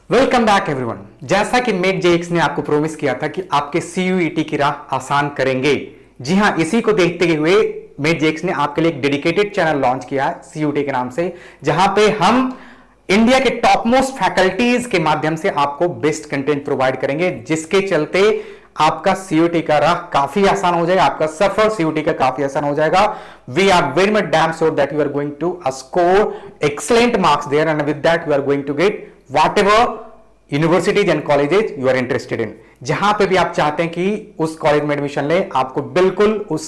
Welcome back everyone. जैसा कि met JX ने आपको प्रॉमिस किया था कि आपके सीयूईटी की राह आसान करेंगे, जी हां, इसी को देखते हुए मेट जेएक्स ने आपके लिए एक डेडिकेटेड चैनल लॉन्च किया है सीयूटी के नाम से, जहां पे हम इंडिया के टॉप मोस्ट फैकल्टीज के माध्यम से आपको बेस्ट कंटेंट प्रोवाइड करेंगे, जिसके चलते आपका सीयूटी का राह काफी आसान हो जाएगा, आपका सफर सीयूटी का काफी आसान हो जाएगा। We are very much damn sure that you are going to score excellent marks there and with that you are going to get whatever universities and colleges you are interested in. जहां पे भी आप चाहते हैं कि उस college में admission ले, आपको बिल्कुल उस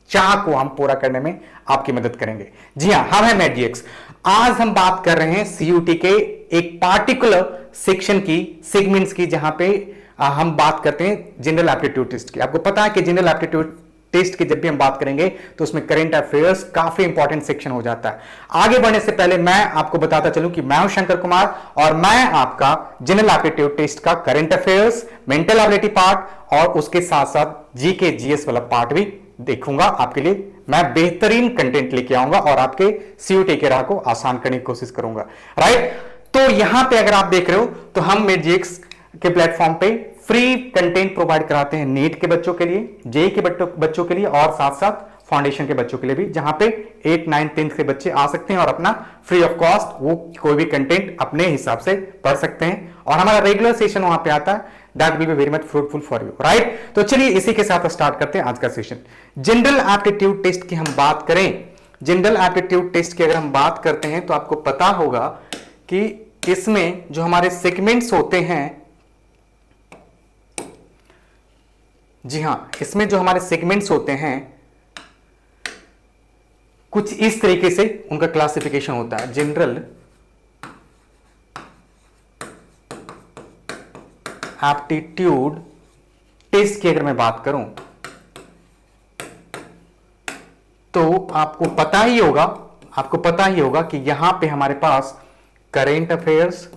चाह को हम पूरा करने में आपकी मदद करेंगे। जी हां, हम हैं मेट जेएक्स। आज हम बात कर रहे हैं सीयूटी के एक पार्टिकुलर सेक्शन की, सेगमेंट्स की, जहां पे हम बात करते हैं जनरल एप्टीट्यूड टेस्ट की। आपको पता है कि जनरल एप्टीट्यूड टेस्ट की जब भी हम बात करेंगे तो उसमें करंट अफेयर्स काफी इंपॉर्टेंट सेक्शन हो जाता है। आगे बढ़ने से पहले मैं आपको बताता चलूं कि मैं हूं शंकर कुमार और मैं आपका जनरल एप्टीट्यूड टेस्ट का current affairs, mental ability part और उसके साथ साथ जीके जीएस वाला पार्ट भी देखूंगा आपके लिए। मैं बेहतरीन कंटेंट लेके आऊंगा और आपके सीयूटी के राह को आसान करने की कोशिश करूंगा। राइट, तो यहां पे अगर आप देख रहे हो तो हम मेट जेएक्स के प्लेटफॉर्म पे फ्री कंटेंट प्रोवाइड कराते हैं नीट के बच्चों के लिए, जेई के बच्चों के लिए और साथ साथ फाउंडेशन के बच्चों के लिए भी, जहां पे 8, 9, 10 के बच्चे आ सकते हैं और अपना फ्री ऑफ कॉस्ट वो कोई भी कंटेंट अपने हिसाब से पढ़ सकते हैं। और हमारा रेगुलर सेशन वहां पे आता है, that will be very much fruitful for you. Right, तो चलिए इसी के साथ स्टार्ट करते हैं आज का सेशन। जनरल एप्टीट्यूड टेस्ट की हम बात करें, जनरल एप्टीट्यूड टेस्ट की अगर हम बात करते हैं तो आपको पता होगा कि इसमें जो हमारे सेगमेंट्स होते हैं, जी हां, इसमें जो हमारे सेगमेंट्स होते हैं कुछ इस तरीके से उनका क्लासिफिकेशन होता है। जनरल एप्टीट्यूड टेस्ट की अगर मैं बात करूं तो आपको पता ही होगा कि यहां पे हमारे पास करेंट अफेयर्स,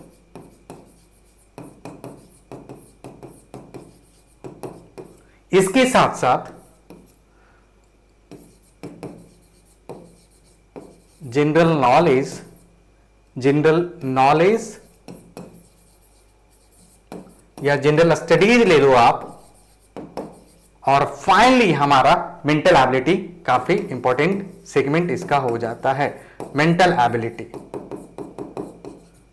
इसके साथ साथ जनरल नॉलेज या जनरल स्टडीज ले लो आप, और फाइनली हमारा मेंटल एबिलिटी, काफी इंपॉर्टेंट सेगमेंट इसका हो जाता है मेंटल एबिलिटी।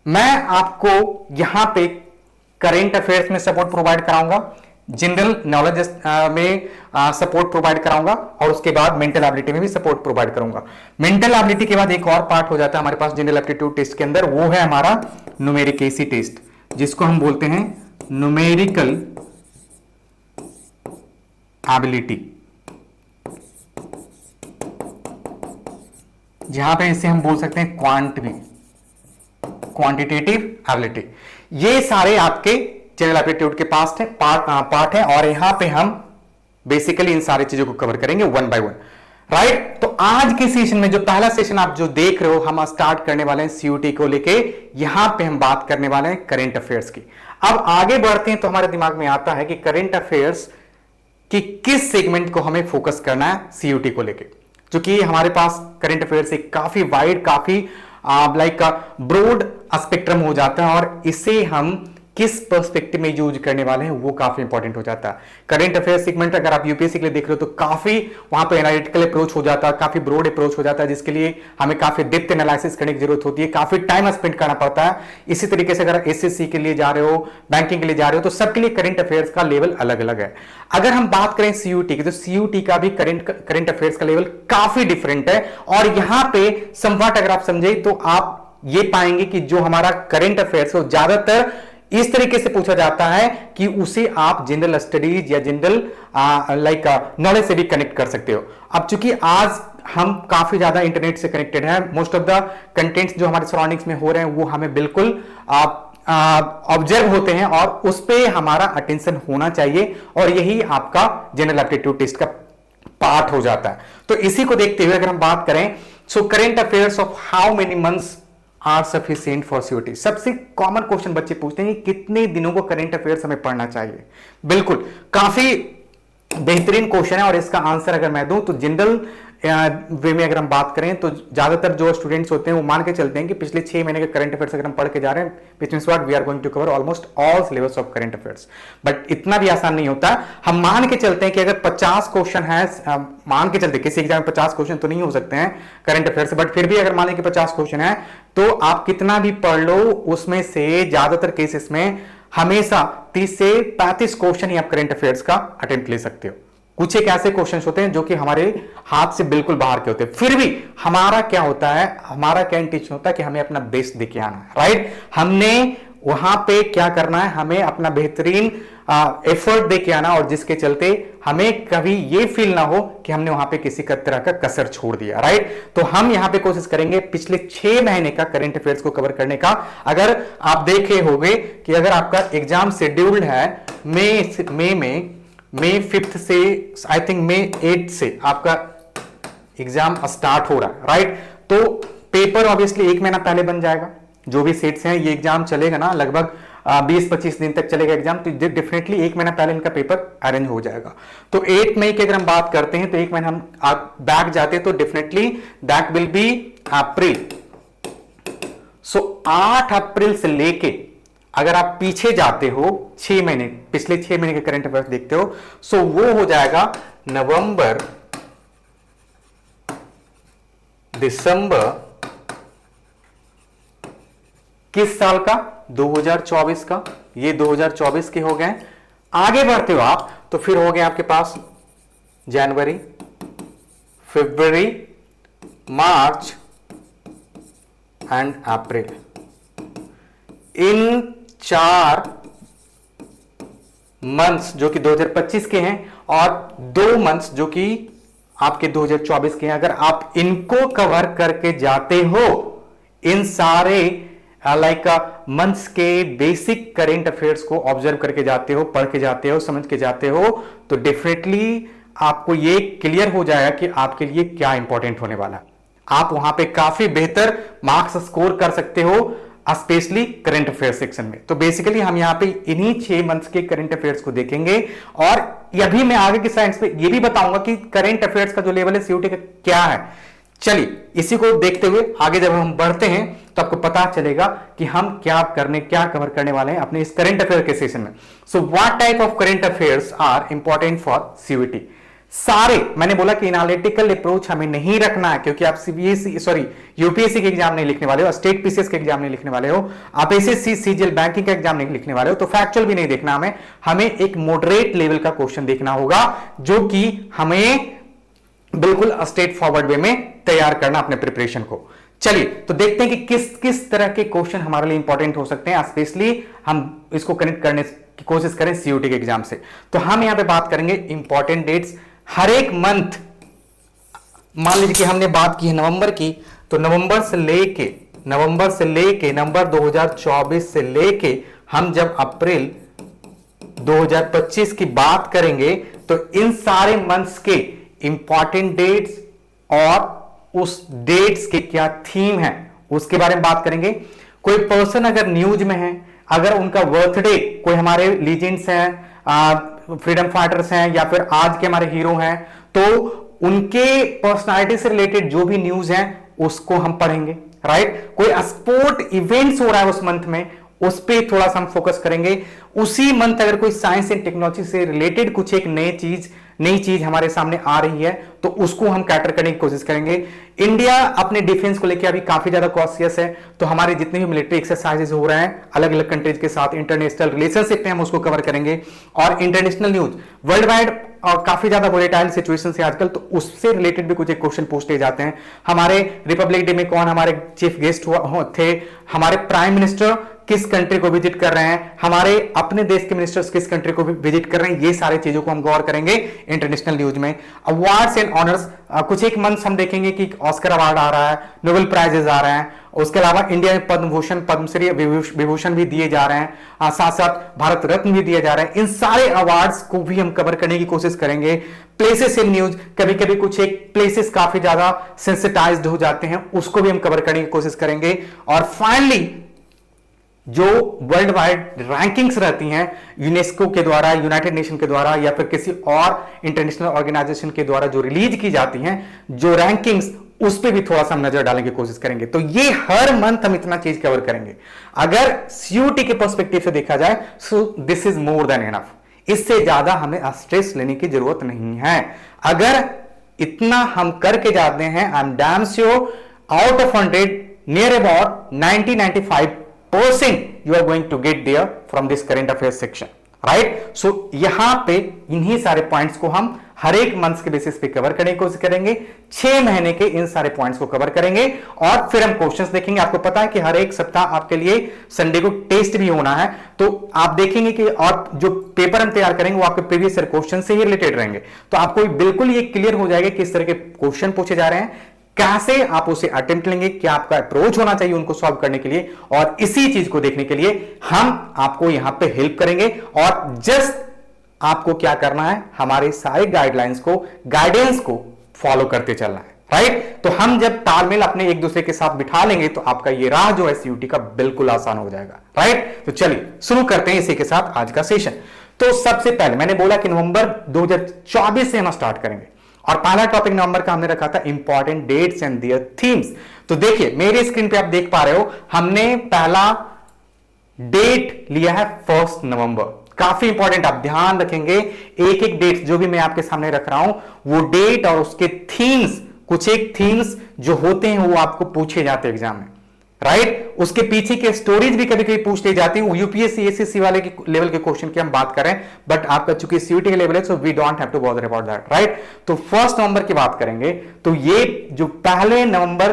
मैं आपको यहां पे करेंट अफेयर्स में सपोर्ट प्रोवाइड कराऊंगा, जनरल नॉलेज में सपोर्ट प्रोवाइड कराऊंगा और उसके बाद मेंटल एबिलिटी में भी सपोर्ट प्रोवाइड करूंगा। मेंटल एबिलिटी के बाद एक और पार्ट हो जाता है हमारे पास जनरल एप्टीट्यूड टेस्ट के अंदर, वो है हमारा न्यूमेरिकेसी टेस्ट, जिसको हम बोलते हैं न्यूमेरिकल एबिलिटी, जहां पे इसे हम बोल सकते हैं क्वांटिटेटिव एबिलिटी। ये सारे आपके जनरल एप्टीट्यूड के पार्ट है और यहां पे हम बेसिकली इन सारी चीजों को कवर करेंगे वन बाय वन। राइट, तो आज के सेशन में जो पहला सेशन आप जो देख रहे हो, हम स्टार्ट करने वाले हैं सीयूटी को लेके। यहां पे हम बात करने वाले हैं करंट अफेयर्स की। अब आगे बढ़ते हैं तो हमारे दिमाग में आता है कि करंट अफेयर्स की किस सेगमेंट को हमें फोकस करना है सीयूटी को लेके, क्योंकि हमारे पास करंट अफेयर्स एक काफी वाइड, काफी लाइक ब्रॉड स्पेक्ट्रम हो जाता है और इसे हम किस पर्सपेक्टिव में यूज करने वाले हैं वो काफी इंपॉर्टेंट हो जाता है। करंट अफेयर सेगमेंट अगर आप यूपीएससी के लिए देख रहे हो तो काफी वहां पे एनालिटिकल अप्रोच हो जाता है, काफी ब्रॉड अप्रोच हो जाता है, जिसके लिए हमें काफी डेप्थ एनालिसिस करने की जरूरत होती है, काफी टाइम स्पेंड करना पड़ता है। इसी तरीके से अगर एसएससी के लिए जा रहे हो, बैंकिंग के लिए जा रहे हो, तो सबके लिए करंट अफेयर्स का लेवल अलग अलग है। अगर हम बात करें सीयूटी की, तो सीयूटी का भी करंट अफेयर्स का लेवल काफी डिफरेंट है और यहां पे समवट अगर आप समझे तो आप ये पाएंगे कि जो हमारा करंट अफेयर्स है ज्यादातर इस तरीके से पूछा जाता है कि उसे आप जनरल स्टडीज या जनरल लाइक नॉलेज से भी कनेक्ट कर सकते हो। अब चूंकि आज हम काफी ज्यादा इंटरनेट से कनेक्टेड हैं, मोस्ट ऑफ द कंटेंट्स जो हमारे सराउंडिंग्स में हो रहे हैं वो हमें बिल्कुल ऑब्जर्व होते हैं और उस पर हमारा अटेंशन होना चाहिए, और यही आपका जनरल एप्टीट्यूड टेस्ट का पार्ट हो जाता है। तो इसी को देखते हुए अगर हम बात करें, so current affairs of how many months are sufficient for CUET. सबसे कॉमन क्वेश्चन बच्चे पूछते हैं कि कितने दिनों को करंट अफेयर्स हमें पढ़ना चाहिए। बिल्कुल, काफी बेहतरीन क्वेश्चन है और इसका आंसर अगर मैं दूं तो जनरल वे में अगर हम बात करें तो ज्यादातर जो स्टूडेंट्स होते हैं वो मान के चलते हैं कि पिछले 6 महीने के करंट अफेयर्स अगर हम पढ़ के जा रहे हैं, which means what we are going to cover almost all syllabus of current affairs. But इतना भी आसान नहीं होता। हम मान के चलते हैं कि अगर 50 क्वेश्चन है, मान के चलते किसी एग्जाम में 50 क्वेश्चन तो नहीं हो सकते हैं करंट अफेयर्स, बट फिर भी अगर मान लें कि 50 क्वेश्चन है तो आप कितना भी पढ़ लो, उसमें से ज्यादातर केसेस में हमेशा 30 से 35 क्वेश्चन ही आप करंट अफेयर्स का अटेम्प्ट ले सकते हो। कुछ एक ऐसे क्वेश्चंस होते हैं जो कि हमारे हाथ से बिल्कुल बाहर के होते हैं, फिर भी हमारा क्या होता है, हमारा क्या इंटेंशन होता है कि हमें अपना बेस्ट देके आना है, राइट। हमने वहां पे क्या करना है, हमें अपना बेहतरीन एफर्ट देके आना, और जिसके चलते हमें कभी ये फील ना हो कि हमने वहां पे किसी का तरह का कसर छोड़ दिया, राइट। तो हम यहां पे कोशिश करेंगे पिछले 6 महीने का करंट अफेयर्स को कवर करने का। अगर आप देखे होंगे कि अगर आपका एग्जाम शेड्यूल्ड है मई 5 से आई थिंक मई 8 से आपका एग्जाम स्टार्ट हो रहा है, राइट। तो पेपर ऑब्वियसली 1 महीना पहले बन जाएगा। जो भी सेट्स हैं, ये एग्जाम चलेगा ना लगभग 20-25 दिन तक चलेगा एग्जाम, तो डेफिनेटली 1 महीना पहले इनका पेपर अरेंज हो जाएगा। तो 8 मई की अगर हम बात करते हैं तो 1 महीना हम बैक जाते हैं तो डेफिनेटली दैट विल बी अप्रैल। सो 8 अप्रैल से लेके अगर आप पीछे जाते हो 6 महीने, पिछले 6 महीने के करंट अफेयर्स देखते हो, सो वो हो जाएगा नवंबर, दिसंबर किस साल का, 2024 का। ये 2024 के हो गए। आगे बढ़ते हो आप तो फिर हो गए आपके पास जनवरी, फरवरी, मार्च एंड अप्रैल। इन 4 मंथ्स जो कि 2025 के हैं और 2 मंथ्स जो कि आपके 2024 के हैं, अगर आप इनको कवर करके जाते हो, इन सारे मंथ्स के बेसिक करेंट अफेयर्स को ऑब्जर्व करके जाते हो, पढ़ के जाते हो, समझ के जाते हो, तो डेफिनेटली आपको ये क्लियर हो जाएगा कि आपके लिए क्या इंपॉर्टेंट होने वाला है। आप वहां पे काफी बेहतर मार्क्स स्कोर कर सकते हो, स्पेशली करंट अफेयर सेक्शन में। तो बेसिकली हम यहां पे इन्हीं 6 मंथ्स के करंट अफेयर्स को देखेंगे, और अभी मैं आगे की साइंस पे ये भी बताऊंगा कि करंट अफेयर्स का जो लेवल है सीयूटी का क्या है। चलिए इसी को देखते हुए आगे जब हम बढ़ते हैं तो आपको पता चलेगा कि हम क्या कवर करने वाले हैं अपने इस करंट अफेयर के सेशन में। So what type of current affairs are important for CUET. सारे, मैंने बोला कि एनालिटिकल अप्रोच हमें नहीं रखना है, क्योंकि आप यूपीएससी के एग्जाम नहीं लिखने वाले हो, स्टेट पीसीएस के एग्जाम नहीं लिखने वाले हो, आप एसएससी सीजीएल बैंकिंग का एग्जाम नहीं लिखने वाले हो, तो फैक्चुअल भी नहीं देखना हमें एक मॉडरेट लेवल का क्वेश्चन देखना होगा, जो कि हमें बिल्कुल स्ट्रेट फॉरवर्ड वे में तैयार करना अपने प्रिपरेशन को। चलिए तो देखते हैं कि किस किस तरह के क्वेश्चन हमारे लिए इंपॉर्टेंट हो सकते हैं, स्पेशली हम इसको कनेक्ट करने की कोशिश करें सीयूटी के एग्जाम से। तो हम यहां पे बात करेंगे इंपॉर्टेंट डेट्स हर एक मंथ। मान लीजिए कि हमने बात की है नवंबर की, तो नवंबर से लेके नवंबर 2024 से लेके हम जब अप्रैल 2025 की बात करेंगे, तो इन सारे मंथ्स के इंपॉर्टेंट डेट्स और उस डेट्स के क्या थीम है उसके बारे में बात करेंगे। कोई पर्सन अगर न्यूज में है, अगर उनका बर्थडे, कोई हमारे लीजेंड्स हैं, फ्रीडम फाइटर्स हैं, या फिर आज के हमारे हीरो हैं, तो उनके पर्सनालिटी से रिलेटेड जो भी न्यूज है उसको हम पढ़ेंगे, राइट। कोई स्पोर्ट इवेंट्स हो रहा है उस मंथ में, उस पर थोड़ा सा हम फोकस करेंगे। उसी मंथ अगर कोई साइंस एंड टेक्नोलॉजी से रिलेटेड कुछ एक नई चीज हमारे सामने आ रही है, तो उसको हम कैटर करने की कोशिश करेंगे। इंडिया अपने डिफेंस को लेकर अभी काफी ज्यादा कॉन्शियस है, तो हमारे जितने भी मिलिट्री एक्सरसाइजेस हो रहे हैं अलग अलग कंट्रीज के साथ, इंटरनेशनल रिलेशनशिप में हम उसको कवर करेंगे। और इंटरनेशनल न्यूज वर्ल्ड वाइड और काफी ज्यादा वोलेटाइल सिचुएशन है आजकल, तो उससे रिलेटेड भी कुछ एक क्वेश्चन पूछते जाते हैं। हमारे रिपब्लिक डे में कौन हमारे चीफ गेस्ट थे, हमारे प्राइम मिनिस्टर किस कंट्री को विजिट कर रहे हैं, हमारे अपने देश के मिनिस्टर्स किस कंट्री को विजिट कर रहे हैं, ये सारी चीजों को हम गौर करेंगे इंटरनेशनल न्यूज में। अवार्ड्स एंड ऑनर्स, कुछ एक मंथ हम देखेंगे कि ऑस्कर अवार्ड आ रहा है, नोबेल प्राइजेस आ रहे हैं, उसके अलावा इंडिया में पद्म भूषण, पद्मश्री विभूषण भी दिए जा रहे हैं, साथ साथ भारत रत्न भी दिए जा रहे हैं। इन सारे अवार्ड्स को भी हम कवर करने की कोशिश करेंगे। प्लेसेस इन न्यूज, कभी कभी कुछ एक प्लेसेस काफी ज्यादा सेंसिटाइज्ड हो जाते हैं, उसको भी हम कवर करने की कोशिश करेंगे। और फाइनली जो वर्ल्ड वाइड रैंकिंग्स रहती हैं यूनेस्को के द्वारा, यूनाइटेड नेशन के द्वारा या फिर किसी और इंटरनेशनल ऑर्गेनाइजेशन के द्वारा जो रिलीज की जाती हैं जो रैंकिंग्स, उस पर भी थोड़ा सा हम नजर डालने की कोशिश करेंगे। तो ये हर मंथ हम इतना चीज कवर करेंगे। अगर सीयूटी के पर्सपेक्टिव से देखा जाए so this is more than enough, इससे ज्यादा हमें स्ट्रेस लेने की जरूरत नहीं है। अगर इतना हम करके जाते हैं, I am damn sure out of 100 near about 90-95% you are going to get there from this current affairs section, right? So यहां पे इन्हीं सारे पॉइंट्स को हम हर एक मंथ के बेसिस पे कवर करने की कोशिश करेंगे। 6 महीने के इन सारे पॉइंट्स को कवर करेंगे और फिर हम क्वेश्चंस देखेंगे। आपको पता है कि हर एक सप्ताह आपके लिए संडे को टेस्ट भी होना है, तो आप देखेंगे कि और जो पेपर हम तैयार करेंगे वो आपके प्रीवियस ईयर क्वेश्चन से ही रिलेटेड रहेंगे। तो आपको बिल्कुल ये क्लियर हो जाएगा किस तरह के क्वेश्चन पूछे जा रहे हैं, कैसे आप उसे अटेम्प्ट लेंगे, क्या आपका अप्रोच होना चाहिए उनको सॉल्व करने के लिए। और इसी चीज को देखने के लिए हम आपको यहां पे हेल्प करेंगे और जस्ट आपको क्या करना है, हमारे सारे गाइडलाइंस को, गाइडेंस को फॉलो करते चलना है, राइट? तो हम जब तालमेल अपने एक दूसरे के साथ बिठा लेंगे तो आपका ये राह जो है सीयूटी का बिल्कुल आसान हो जाएगा, राइट? तो चलिए शुरू करते हैं इसी के साथ आज का सेशन। तो सबसे पहले मैंने बोला कि नवंबर 2024 से हम स्टार्ट करेंगे और पहला टॉपिक नवंबर का हमने रखा था important dates and their themes. तो देखिए मेरी स्क्रीन पे आप देख पा रहे हो, हमने पहला डेट लिया है 1 नवंबर। काफी इंपॉर्टेंट, आप ध्यान रखेंगे एक एक डेट जो भी मैं आपके सामने रख रहा हूं वो डेट और उसके थीम्स, कुछ एक थीम्स जो होते हैं वो आपको पूछे जाते हैं एग्जाम में, राइट? उसके पीछे के स्टोरीज भी कभी कभी पूछ ली जाती है। यूपीएससी एसएससी वाले के लेवल के क्वेश्चन की हम बात करें, बट आपका चूंकि सीयूटी का लेवल है so we don't have to bother about that, right? तो 1 नवंबर की बात करेंगे तो ये जो पहले नवंबर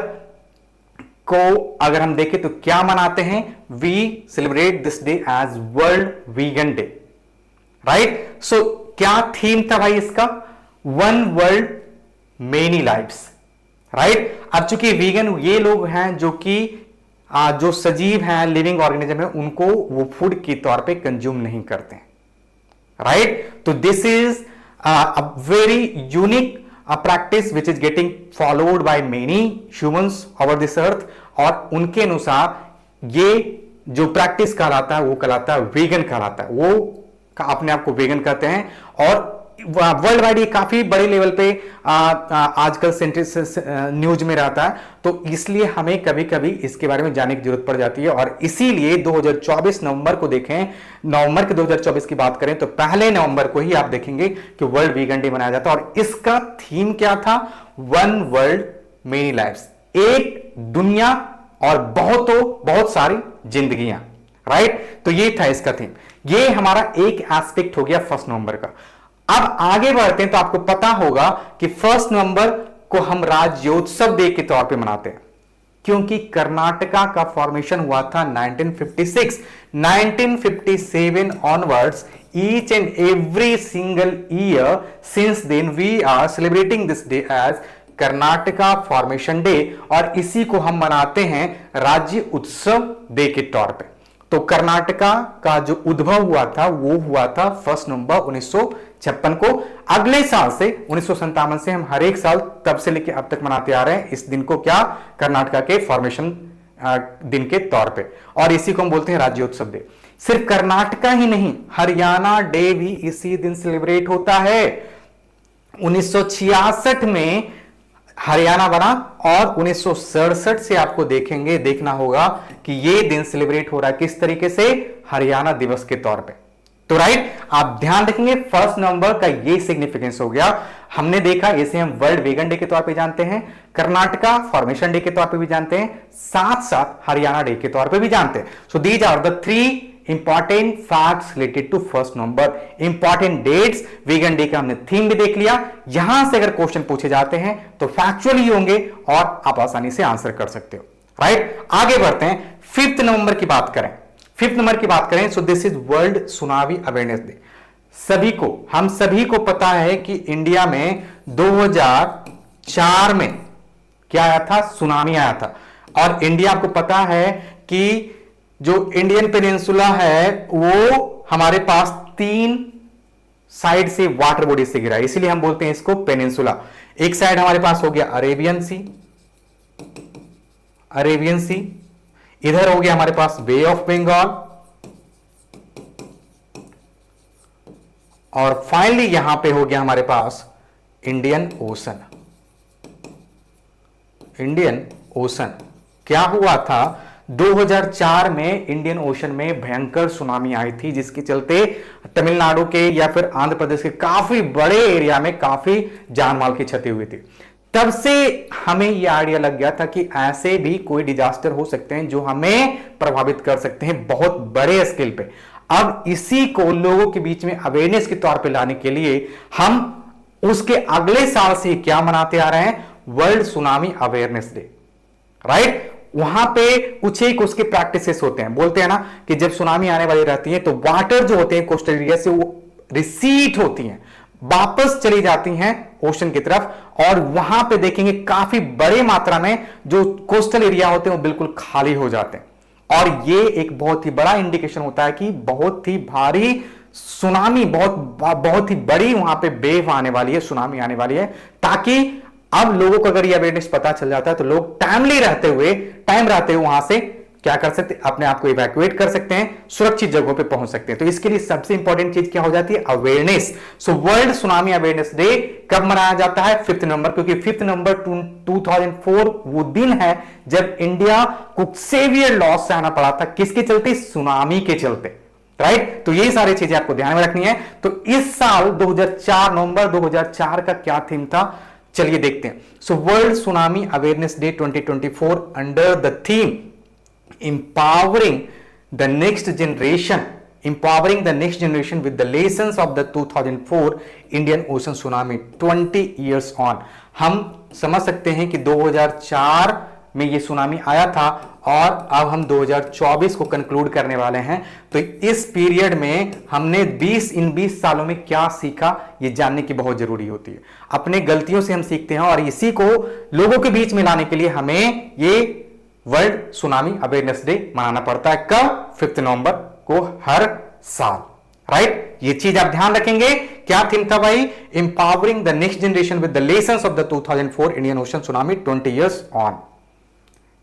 को अगर हम देखें तो क्या मनाते हैं, we celebrate this day as world vegan day, right? So क्या थीम था भाई इसका, one world many lives, right? अब चूंकि वीगन ये लोग हैं जो कि जो सजीव हैं, लिविंग ऑर्गेनिज्म है, उनको वो फूड के तौर पे कंज्यूम नहीं करते हैं, राइट? तो this is a very unique practice which is getting followed by many humans over this earth, और उनके अनुसार ये जो प्रैक्टिस कहलाता है वो कहलाता है वीगन कहलाता है, वो अपने आप को वीगन कहते हैं। और वर्ल्ड वाइड ये काफी बड़े लेवल पे आजकल न्यूज में रहता है, तो इसलिए हमें कभी कभी इसके बारे में जानने की जरूरत पड़ जाती है। और इसीलिए 2024 नवंबर को देखें, नवंबर के 2024 की बात करें तो पहले नवंबर को ही आप देखेंगे कि वर्ल्ड वीगन डे मनाया जाता है। और इसका थीम क्या था, वन वर्ल्ड मेनी लाइव्स, एक दुनिया और बहुत सारी जिंदगियां, राइट? तो ये था इसका थीम। ये हमारा एक एस्पेक्ट हो गया 1 नवंबर का। अब आगे बढ़ते हैं तो आपको पता होगा कि 1 नवंबर को हम राज्योत्सव डे के तौर पे मनाते हैं, क्योंकि कर्नाटका का फॉर्मेशन हुआ था 1956। 1957 onwards, each and every single year since then we are celebrating this day as Karnataka formation day, और इसी को हम मनाते हैं राज्य उत्सव डे के तौर पे। तो कर्नाटका का जो उद्भव हुआ था वो हुआ था 1 नवंबर 1956 को। अगले साल से 1957 से हम हर एक साल तब से लेकर अब तक मनाते आ रहे हैं इस दिन को, क्या, कर्नाटका के फॉर्मेशन दिन के तौर पे, और इसी को हम बोलते हैं राज्योत्सव डे। सिर्फ कर्नाटका ही नहीं, हरियाणा डे भी इसी दिन सेलिब्रेट होता है। 1966 में हरियाणा बना और 1967 से आपको देखना होगा कि यह दिन सेलिब्रेट हो रहा है किस तरीके से, हरियाणा दिवस के तौर पे। तो राइट, आप ध्यान रखेंगे 1 नवंबर का ये सिग्निफिकेंस हो गया। हमने देखा इसे हम वर्ल्ड वीगन डे के तौर पे जानते हैं, कर्नाटका फॉर्मेशन डे के तौर पे भी जानते हैं, साथ साथ हरियाणा डे के तौर पे भी जानते हैं। So these are the 3 important facts related to 1 November. Important dates, vegan day का हमने थीम भी देख लिया। यहां से अगर क्वेश्चन पूछे जाते हैं तो फैक्चुअली होंगे और आप आसानी से आंसर कर सकते हो, राइट? आगे बढ़ते हैं, 5 नवंबर की बात करें। 5 नंबर की बात करें, so this is world tsunami awareness day. हम सभी को पता है कि इंडिया में 2004 में क्या आया था, सुनामी आया था। और इंडिया, आपको पता है कि जो इंडियन पेनिनसुला है वो हमारे पास 3 साइड से वाटर बॉडी से घिरा है, इसीलिए हम बोलते हैं इसको पेनिनसुला। एक साइड हमारे पास हो गया अरेबियन सी, इधर हो गया हमारे पास बे ऑफ बंगाल, और फाइनली यहां पे हो गया हमारे पास इंडियन ओशन। इंडियन ओशन क्या हुआ था, 2004 में इंडियन ओशन में भयंकर सुनामी आई थी, जिसके चलते तमिलनाडु के या फिर आंध्र प्रदेश के काफी बड़े एरिया में काफी जान माल की क्षति हुई थी। तब से हमें यह आइडिया लग गया था कि ऐसे भी कोई डिजास्टर हो सकते हैं जो हमें प्रभावित कर सकते हैं बहुत बड़े स्केल पे। अब इसी को लोगों के बीच में अवेयरनेस के तौर पे लाने के लिए हम उसके अगले साल से क्या मनाते आ रहे हैं, world tsunami awareness day, right. वहां पे कुछ एक उसके प्रैक्टिसेस होते हैं, बोलते हैं ना कि जब सुनामी आने वाली रहती है तो वाटर जो होते हैं कोस्टल एरिया से वो रिसीट होती हैं, वापस चली जाती हैं ओशन की तरफ, और वहां पे देखेंगे काफी बड़े मात्रा में जो कोस्टल एरिया होते हैं वो बिल्कुल खाली हो जाते हैं। और ये एक बहुत ही बड़ा इंडिकेशन होता है कि बहुत ही भारी सुनामी, बहुत ही बड़ी वहां पे वेव आने वाली है, सुनामी आने वाली है। ताकि अब लोगों को अगर ये अवेयरनेस पता चल जाता है तो लोग टाइम रहते हुए वहां से क्या कर सकते हैं, अपने आप को इवैक्यूएट कर सकते हैं, सुरक्षित जगहों पे पहुंच सकते हैं। तो इसके लिए सबसे इंपॉर्टेंट चीज क्या हो जाती है, awareness. So world tsunami awareness day कब मनाया जाता है, 5 नवंबर, क्योंकि 5 नवंबर 2004 वो दिन है जब इंडिया को सेवियर लॉस से आना पड़ा था। किसके चलते, सुनामी के चलते, राइट। तो ये सारी चीजें आपको ध्यान में रखनी है। तो इस साल 2004 नवंबर 2004 का क्या थीम था, चलिए देखते हैं। So world tsunami awareness day 2024 under the theme empowering the next generation with the lessons of the 2004 Indian Ocean Tsunami 20 years on। हम समझ सकते हैं कि 2004 में ये सुनामी आया था और अब हम 2024 को कंक्लूड करने वाले हैं। तो इस पीरियड में हमने 20 सालों में क्या सीखा, ये जानने की बहुत जरूरी होती है। अपने गलतियों से हम सीखते हैं और इसी को लोगों के बीच में लाने के लिए हमें ये वर्ल्ड सुनामी अवेयरनेस डे मनाना पड़ता है। कब, 5 नवंबर को हर साल, राइट। ये चीज आप ध्यान रखेंगे। क्या थीम था भाई, empowering the next generation with the lessons of the 2004 Indian ocean tsunami 20 years on.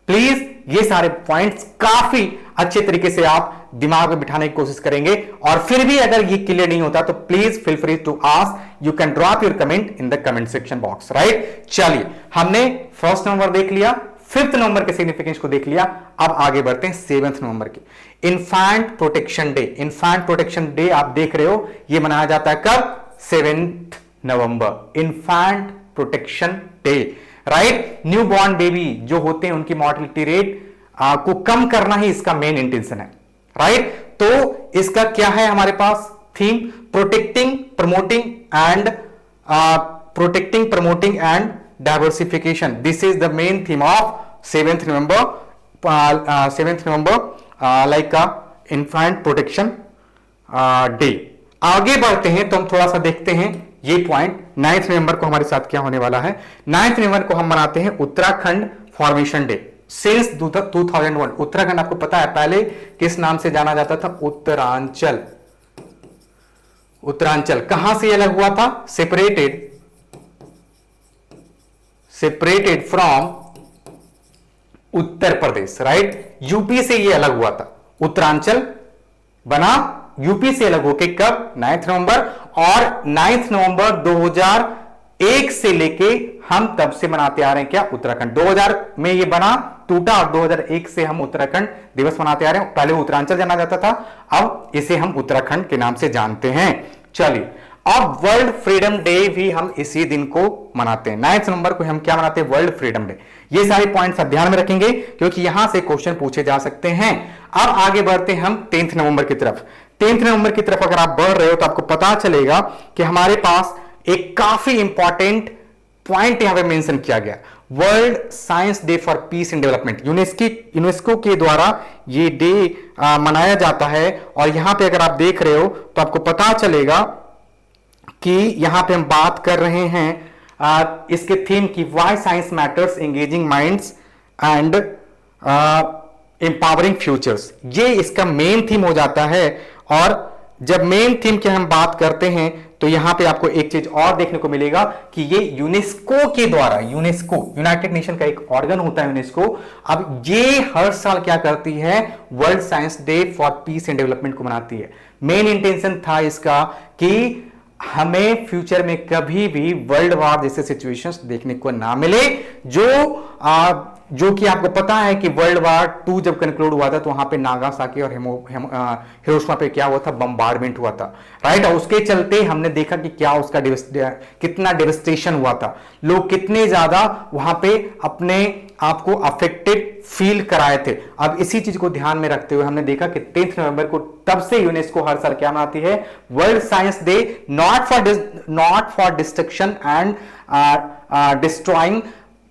Please ये सारे पॉइंट्स काफी अच्छे तरीके से आप दिमाग में बिठाने की कोशिश करेंगे, और फिर भी अगर ये क्लियर नहीं होता तो please feel free to ask, you can drop your comment in the comment section box, right. चलिए, हमने 1 नवंबर देख लिया, 5 नवंबर के सिग्निफिकेंस को देख लिया। अब आगे बढ़ते हैं 7 नवंबर की, infant protection day. Infant protection day आप देख रहे हो, यह मनाया जाता है कब, 7 नवंबर, infant protection day, right. Newborn baby जो होते हैं उनकी मॉर्टेलिटी रेट को कम करना ही इसका मेन इंटेंशन है, राइट। तो इसका क्या है हमारे पास theme, protecting promoting and diversification. This is the main theme of 7th November like infant protection day. आगे बढ़ते हैं तो हम थोड़ा सा देखते हैं ये पॉइंट। 9th नवंबर को हमारे साथ क्या होने वाला है, 9th नवंबर को हम मनाते हैं Uttarakhand formation day. Since 2001 Uttarakhand आपको पता है पहले किस नाम से जाना जाता था, उत्तरांचल। उत्तरांचल कहां से अलग हुआ था, separated from Uttar Pradesh, right. UP से ये अलग हुआ था, उत्तरांचल बना यूपी से अलग होके कब, 9th नवंबर। और 9th नवंबर 2001 से लेके हम तब से मनाते आ रहे हैं क्या, उत्तराखंड। 2000 में ये बना, टूटा, और 2001 से हम उत्तराखंड दिवस मनाते आ रहे हैं। पहले उत्तरांचल जाना जाता था, अब इसे हम उत्तराखंड के नाम से जानते हैं। चलिए, अब वर्ल्ड फ्रीडम डे भी हम इसी दिन को मनाते हैं। 9th नवंबर को हम क्या मनाते हैं, वर्ल्ड फ्रीडम डे। ये सारे पॉइंट्स आप ध्यान में रखेंगे क्योंकि यहां से क्वेश्चन पूछे जा सकते हैं। अब आगे बढ़ते हैं हम 10th नवंबर की तरफ। 10th नवंबर की तरफ अगर आप बढ़ रहे हो तो आपको पता चलेगा कि हमारे पास एक काफी इंपॉर्टेंट पॉइंट यहां पे मेंशन किया गया, world science day for piece and development. UNESCO के द्वारा ये डे मनाया जाता है। और यहां पे अगर आप देख रहे हो तो आपको पता चलेगा कि यहां पे हम बात कर रहे हैं इसके थीम की, why science matters, engaging minds and empowering futures. ये इसका मेन थीम हो जाता है। और जब मेन थीम की हम बात करते हैं तो यहां पे आपको एक चीज और देखने को मिलेगा कि ये यूनेस्को के द्वारा, यूनेस्को यूनाइटेड नेशन का एक ऑर्गन होता है यूनेस्को, अब ये हर साल क्या करती है, world science day for piece and development को मनाती है। मेन इंटेंशन था इसका कि हमें फ्यूचर में कभी भी वर्ल्ड वॉर जैसे सिचुएशंस देखने को ना मिले, जो कि आपको पता है कि वर्ल्ड वॉर 2 जब कंक्लूड हुआ था तो वहां पे नागासाकी और हिरोशिमा पे क्या हुआ था, बम्बार्डमेंट हुआ था, राइट। और उसके चलते हमने देखा कि क्या उसका कितना डेवस्टेशन हुआ था, लोग कितने ज्यादा वहां पे अपने आप को अफेक्टेड फील कराए थे। अब इसी चीज को ध्यान में रखते हुए हमने देखा कि 10 नवंबर को तब से यूनेस्को हर साल क्या मनाती है, world science day, not for destruction and destroying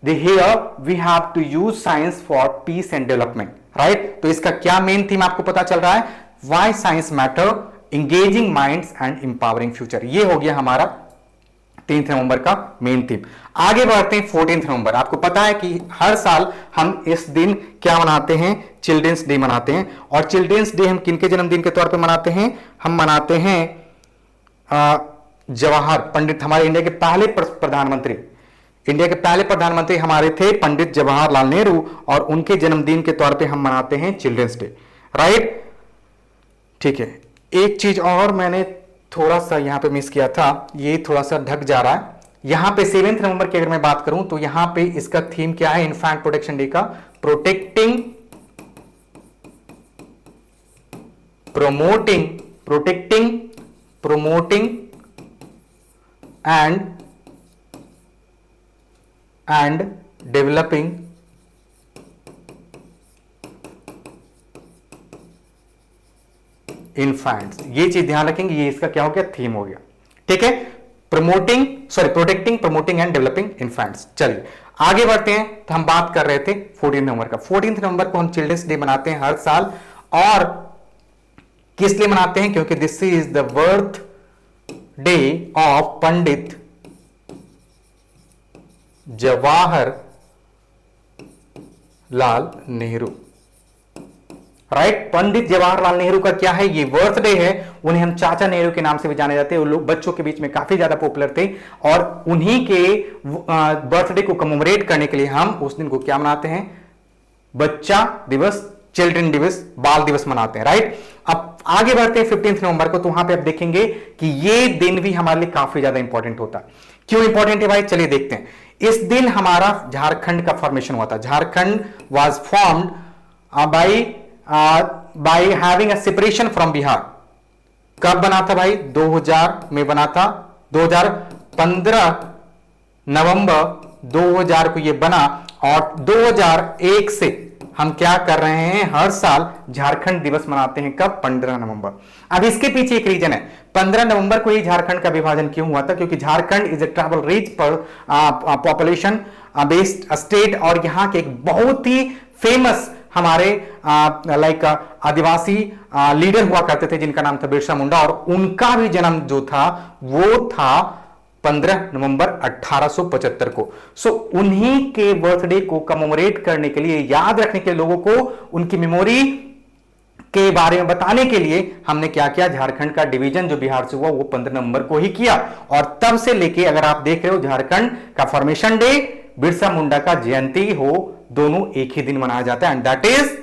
the here we have to use science for peace and development, right। तो इसका क्या मेन थीम आपको पता चल रहा है, why science matter, engaging minds and empowering future। ये हो गया हमारा 10 नवंबर का मेन थीम। आगे बढ़ते हैं 14 नवंबर। आपको पता है कि हर साल हम इस दिन क्या मनाते हैं, चिल्ड्रंस डे मनाते हैं। और चिल्ड्रंस डे हम किनके जन्मदिन के तौर पे मनाते हैं, हम मनाते हैं जवाहर पंडित, हमारे इंडिया के पहले प्रधानमंत्री, इंडिया के पहले प्रधानमंत्री हमारे थे पंडित जवाहरलाल नेहरू, और उनके जन्मदिन के तौर पे हम मनाते हैं चिल्ड्रंस डे, राइट। ठीक है, एक चीज और मैंने थोड़ा सा यहां पे मिस किया था, ये थोड़ा सा ढक जा रहा है। यहां पे 7 नवंबर की अगर मैं बात करूं तो यहां पे इसका थीम क्या है, इन्फेंट प्रोटेक्शन डे का, protecting promoting and developing infants. ये चीज ध्यान रखेंगे, ये इसका क्या हो गया, थीम हो गया, ठीक है। Protecting, promoting and developing infants. चलिए आगे बढ़ते हैं। तो हम बात कर रहे थे 14 नवंबर का। 14 नवंबर को हम चिल्ड्रंस डे मनाते हैं हर साल, और किस लिए मनाते हैं, क्योंकि this is the birthday of Pandit Jawaharlal Nehru, right. Pandit Jawaharlal Nehru का क्या है, ये बर्थडे है। उन्हें हम चाचा नेहरू के नाम से भी जाने जाते हैं। वो लोग बच्चों के बीच में काफी ज्यादा पॉपुलर थे, और उन्हीं के बर्थडे को कमेमोरेट करने के लिए हम उस दिन को क्या मनाते हैं, बच्चा दिवस, चिल्ड्रन दिवस, बाल दिवस मनाते हैं, राइट। अब आगे बढ़ते हैं 15 नवंबर को। तो वहां पे आप देखेंगे कि ये दिन भी हमारे लिए काफी ज्यादा इंपॉर्टेंट होता है। क्यों इंपॉर्टेंट है भाई, चलिए देखते हैं। इस दिन हमारा झारखंड का फॉर्मेशन हुआ था। Jharkhand was formed by having a separation from Bihar. कब बना था भाई, 2000 में बना था। 2015 नवंबर 2000 को ये बना, और 2001 से हम क्या कर रहे हैं, हर साल झारखंड दिवस मनाते हैं। कब, 15 नवंबर। अब इसके पीछे एक रीजन है। 15 नवंबर को ही झारखंड का विभाजन क्यों हुआ था, क्योंकि Jharkhand is a tribal rich पर पॉपुलेशन बेस्ड स्टेट, और यहाँ के एक बहुत ही फेमस हमारे लाइक आदिवासी लीडर हुआ करते थे जिनका नाम था बिरसा मुंडा, और उनका भी जन्म जो था वो था 15 नवंबर 1875 को। सो उन्हीं के बर्थडे को कमेमोरेट करने के लिए, याद रखने के लोगों को उनकी मेमोरी के बारे में बताने के लिए हमने क्या किया, झारखंड का डिवीजन जो बिहार से हुआ वो 15 नवंबर को ही किया। और तब से लेके अगर आप देख रहे हो, झारखंड का फॉर्मेशन डे, बिरसा मुंडा का जयंती हो, दोनों एक ही दिन मनाया जाता है, and that is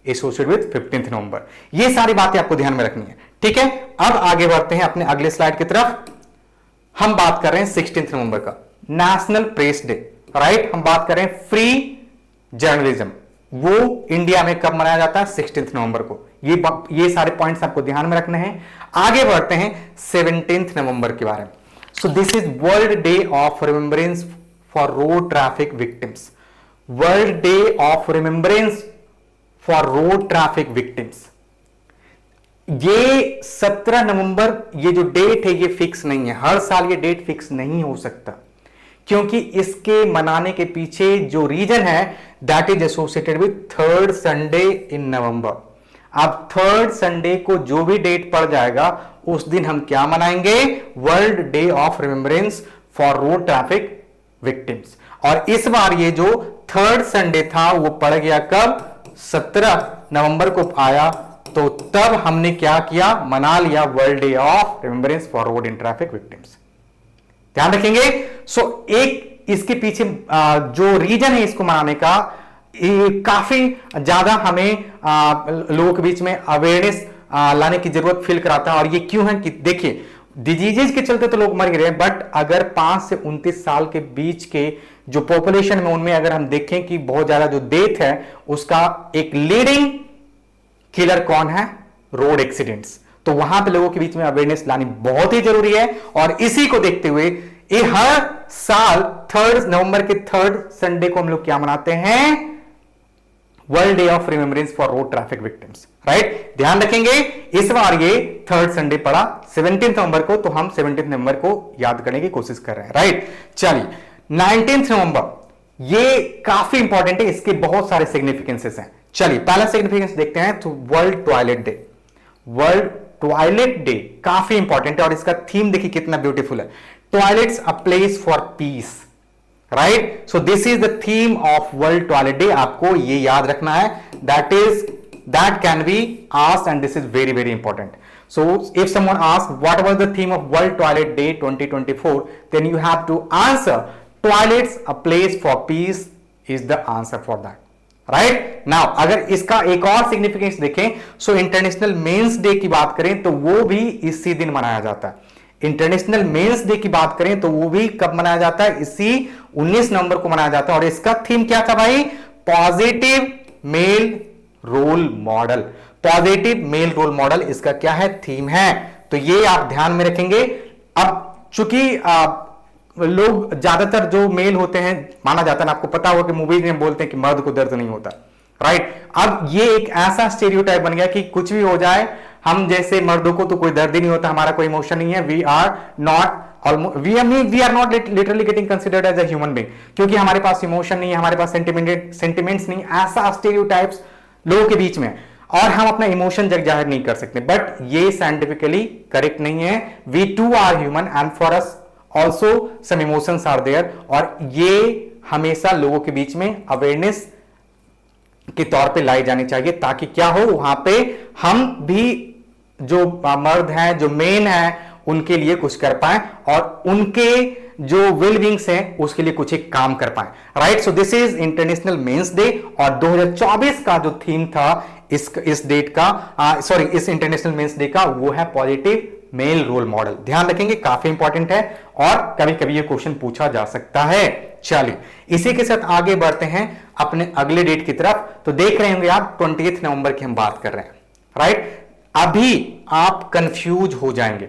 associated with 15 नवंबर। ये सारी बातें आपको ध्यान में रखनी है, ठीक है। अब आगे बढ़ते हैं अपने अगले स्लाइड की तरफ। हम बात कर रहे हैं 16 नवंबर का, नेशनल प्रेस डे, राइट। हम बात कर रहे हैं फ्री जर्नलिज्म। वो इंडिया में कब मनाया जाता है, 16 नवंबर को। ये सारे पॉइंट्स आपको ध्यान में रखने हैं। आगे बढ़ते हैं 17 नवंबर के बारे में। So this is world day of remembrance for road traffic victims. World day of remembrance for road traffic victims. ये 17 नवंबर, ये जो डेट है ये फिक्स नहीं है। हर साल ये डेट फिक्स नहीं हो सकता, क्योंकि इसके मनाने के पीछे जो रीजन है that is associated with 3rd Sunday in November. अब 3rd संडे को जो भी डेट पड़ जाएगा उस दिन हम क्या मनाएंगे, world day of remembrance for road traffic victims. और इस बार ये जो 3rd संडे था वो पड़ गया कब, 17 नवंबर को आया, तो तब हमने क्या किया, मना लिया world day of remembrance for road and traffic victims. ध्यान रखेंगे। सो एक इसके पीछे जो रीजन है इसको मनाने का, काफी ज्यादा हमें लोगों के बीच में अवेयरनेस लाने की जरूरत फील कराता है। और ये क्यों है कि देखिए, डिजीजेज के चलते तो लोग मर गए हैं, बट अगर 5 से 29 साल के बीच के जो पॉपुलेशन में, उनमें अगर हम देखें कि बहुत ज्यादा जो डेथ है उसका एक लीडिंग किलर कौन है, रोड एक्सीडेंट्स। तो वहां पे लोगों के बीच में अवेयरनेस लानी बहुत ही जरूरी है। और इसी को देखते हुए ये हर साल 3 नवंबर के 3rd संडे को हम लोग क्या मनाते हैं, world day of remembrance for road traffic victims. Right, ध्यान रखेंगे। इस बार ये 3rd संडे पड़ा 17 नवंबर को, तो हम 17 नवंबर को याद करने की कोशिश कर रहे हैं। राइट, चलिए 19 नवंबर, ये काफी इंपॉर्टेंट है, इसके बहुत सारे सिग्निफिकेंसेस हैं। चलिए पहला सिग्निफिकेंस देखते हैं, तो world toilet day. World toilet day काफी इंपॉर्टेंट है और इसका थीम देखिए कितना ब्यूटीफुल है, toilets a place for piece. Right, so this is the theme of world toilet day. आपको ये याद रखना है, that can be asked and this is very very important. So if someone asks what was the theme of World Toilet Day 2024, then you have to answer toilets a place for peace is the answer for that. Right now, अगर इसका एक और significance देखें, so international men's day की बात करें तो वो भी इसी दिन मनाया जाता है। इंटरनेशनल मेंस डे की बात करें तो वो भी कब मनाया जाता है, इसी 19 नवंबर को मनाया जाता है। और इसका थीम क्या था भाई, positive male role model. Positive male role model इसका क्या है, थीम है। तो ये आप ध्यान में रखेंगे। अब चूंकि लोग ज्यादातर जो मेल होते हैं, माना जाता है ना, आपको पता होगा कि मूवीज में बोलते हैं कि मर्द को दर्द नहीं होता। राइट, अब ये एक ऐसा स्टेरियोटाइप बन गया कि कुछ भी हो जाए, हम जैसे मर्दों को तो कोई दर्द ही नहीं होता, हमारा कोई इमोशन नहीं है, we are not literally getting considered as a human being, क्योंकि हमारे पास इमोशन नहीं है, हमारे पास सेंटिमेंट्स नहीं, ऐसा स्टेरियोटाइप्स लोगों के बीच में, और हम अपना इमोशन जाहिर नहीं कर सकते। बट ये साइंटिफिकली करेक्ट नहीं है। We too are human and for us also some emotions are there. और ये हमेशा लोगों के बीच में अवेयरनेस के तौर पे लाई जानी चाहिए, ताकि क्या हो, वहां पे हम भी जो मर्द हैं, जो मेन हैं, उनके लिए कुछ कर पाए और उनके जो वेल बींग्स हैं उसके लिए कुछ एक काम कर पाए। Right, so this is international men's day. और 2024 का जो थीम था इस डेट का, सॉरी इस इंटरनेशनल मेंस डे का, वो है पॉजिटिव मेल रोल मॉडल। ध्यान रखेंगे, काफी इंपॉर्टेंट है और कभी कभी ये क्वेश्चन पूछा जा सकता है। चलिए इसी के साथ आगे बढ़ते हैं अपने अगले डेट की तरफ। तो देख रहे होंगे आप 20 नवंबर की हम बात कर रहे हैं। राइट, अभी आप कंफ्यूज हो जाएंगे।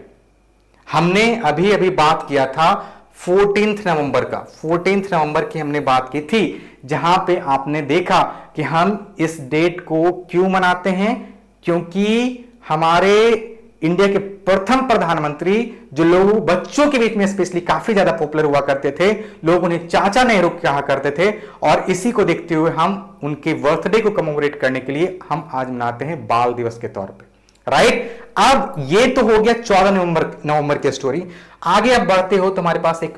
हमने अभी अभी बात किया था 14 नवंबर का, 14 नवंबर की हमने बात की थी, जहां पे आपने देखा कि हम इस डेट को क्यों मनाते हैं, क्योंकि हमारे इंडिया के प्रथम प्रधानमंत्री, जो लोग बच्चों के बीच में स्पेशली काफी ज्यादा पॉपुलर हुआ करते थे, लोग उन्हें चाचा नेहरू कहा करते थे, और इसी को देखते हुए हम उनके बर्थडे को कमेमोरेट करने के लिए हम आज मनाते हैं बाल दिवस के तौर पे। राइट, अब ये तो हो गया 14 नवंबर की स्टोरी। आगे अब बढ़ते हो तो हमारे पास एक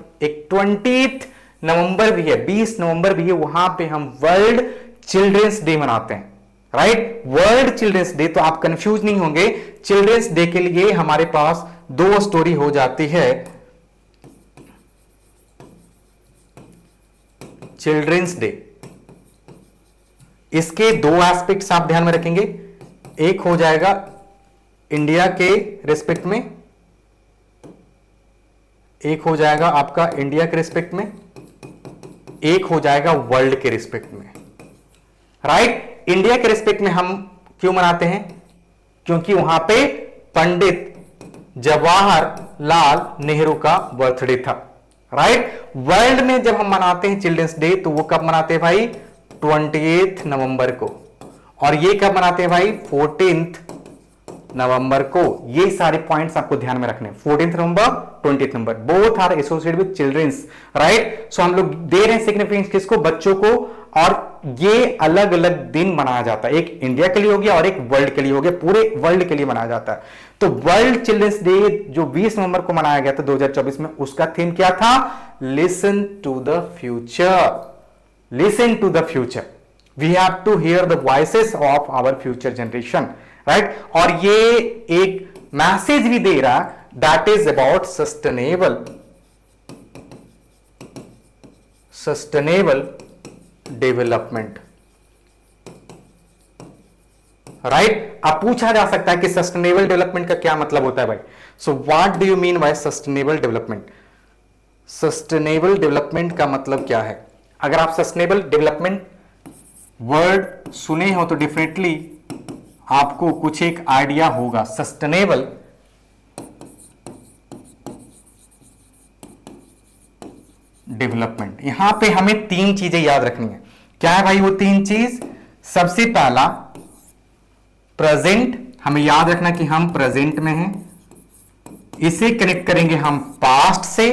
20 नवंबर भी है, 20 नवंबर भी है, वहां पे हम वर्ल्ड चिल्ड्रंस डे मनाते हैं। Right, world children's day. तो आप कंफ्यूज नहीं होंगे, चिल्ड्रंस डे के लिए हमारे पास 2 स्टोरी हो जाती है। चिल्ड्रंस डे, इसके 2 एस्पेक्ट्स आप ध्यान में रखेंगे। एक हो जाएगा इंडिया के रिस्पेक्ट में, एक हो जाएगा आपका इंडिया के रिस्पेक्ट में, एक हो जाएगा वर्ल्ड के रिस्पेक्ट में। राइट, इंडिया के रिस्पेक्ट में हम क्यों मनाते हैं, क्योंकि वहां पे पंडित जवाहरलाल नेहरू का बर्थडे था। राइट, वर्ल्ड में जब हम मनाते हैं चिल्ड्रंस डे तो वो कब मनाते हैं भाई, 28 नवंबर को। और ये कब मनाते हैं भाई, 14 नवंबर को। ये सारे पॉइंट्स आपको ध्यान में रखने, 14 November 20 November, both are associated with children's. Right, so हम लोग दे रहे हैं सिग्निफिकेंस किसको, बच्चों को। और ये अलग अलग दिन मनाया जाता है, एक इंडिया के लिए हो गया और एक वर्ल्ड के लिए हो गया, पूरे वर्ल्ड के लिए मनाया जाता है। तो वर्ल्ड चिल्ड्रंस डे जो 20 नवंबर को मनाया गया था 2024 में, उसका थीम क्या था, listen to the future. Listen to the future, we have to hear the voices of our future generation. Right. और ये एक मैसेज भी दे रहा, that is about sustainable development, right. अब पूछा जा सकता है कि सस्टेनेबल डेवलपमेंट का क्या मतलब होता है भाई। So what do you mean by sustainable development? Sustainable development का मतलब क्या है? अगर आप सस्टेनेबल डेवलपमेंट वर्ड सुने हो तो डेफिनेटली आपको कुछ एक आइडिया होगा। सस्टेनेबल डेवलपमेंट, यहां पे हमें तीन चीजें याद रखनी है। क्या है भाई वो तीन चीज? सबसे पहला प्रेजेंट, हमें याद रखना कि हम प्रेजेंट में हैं, इसे कनेक्ट करेंगे हम पास्ट से,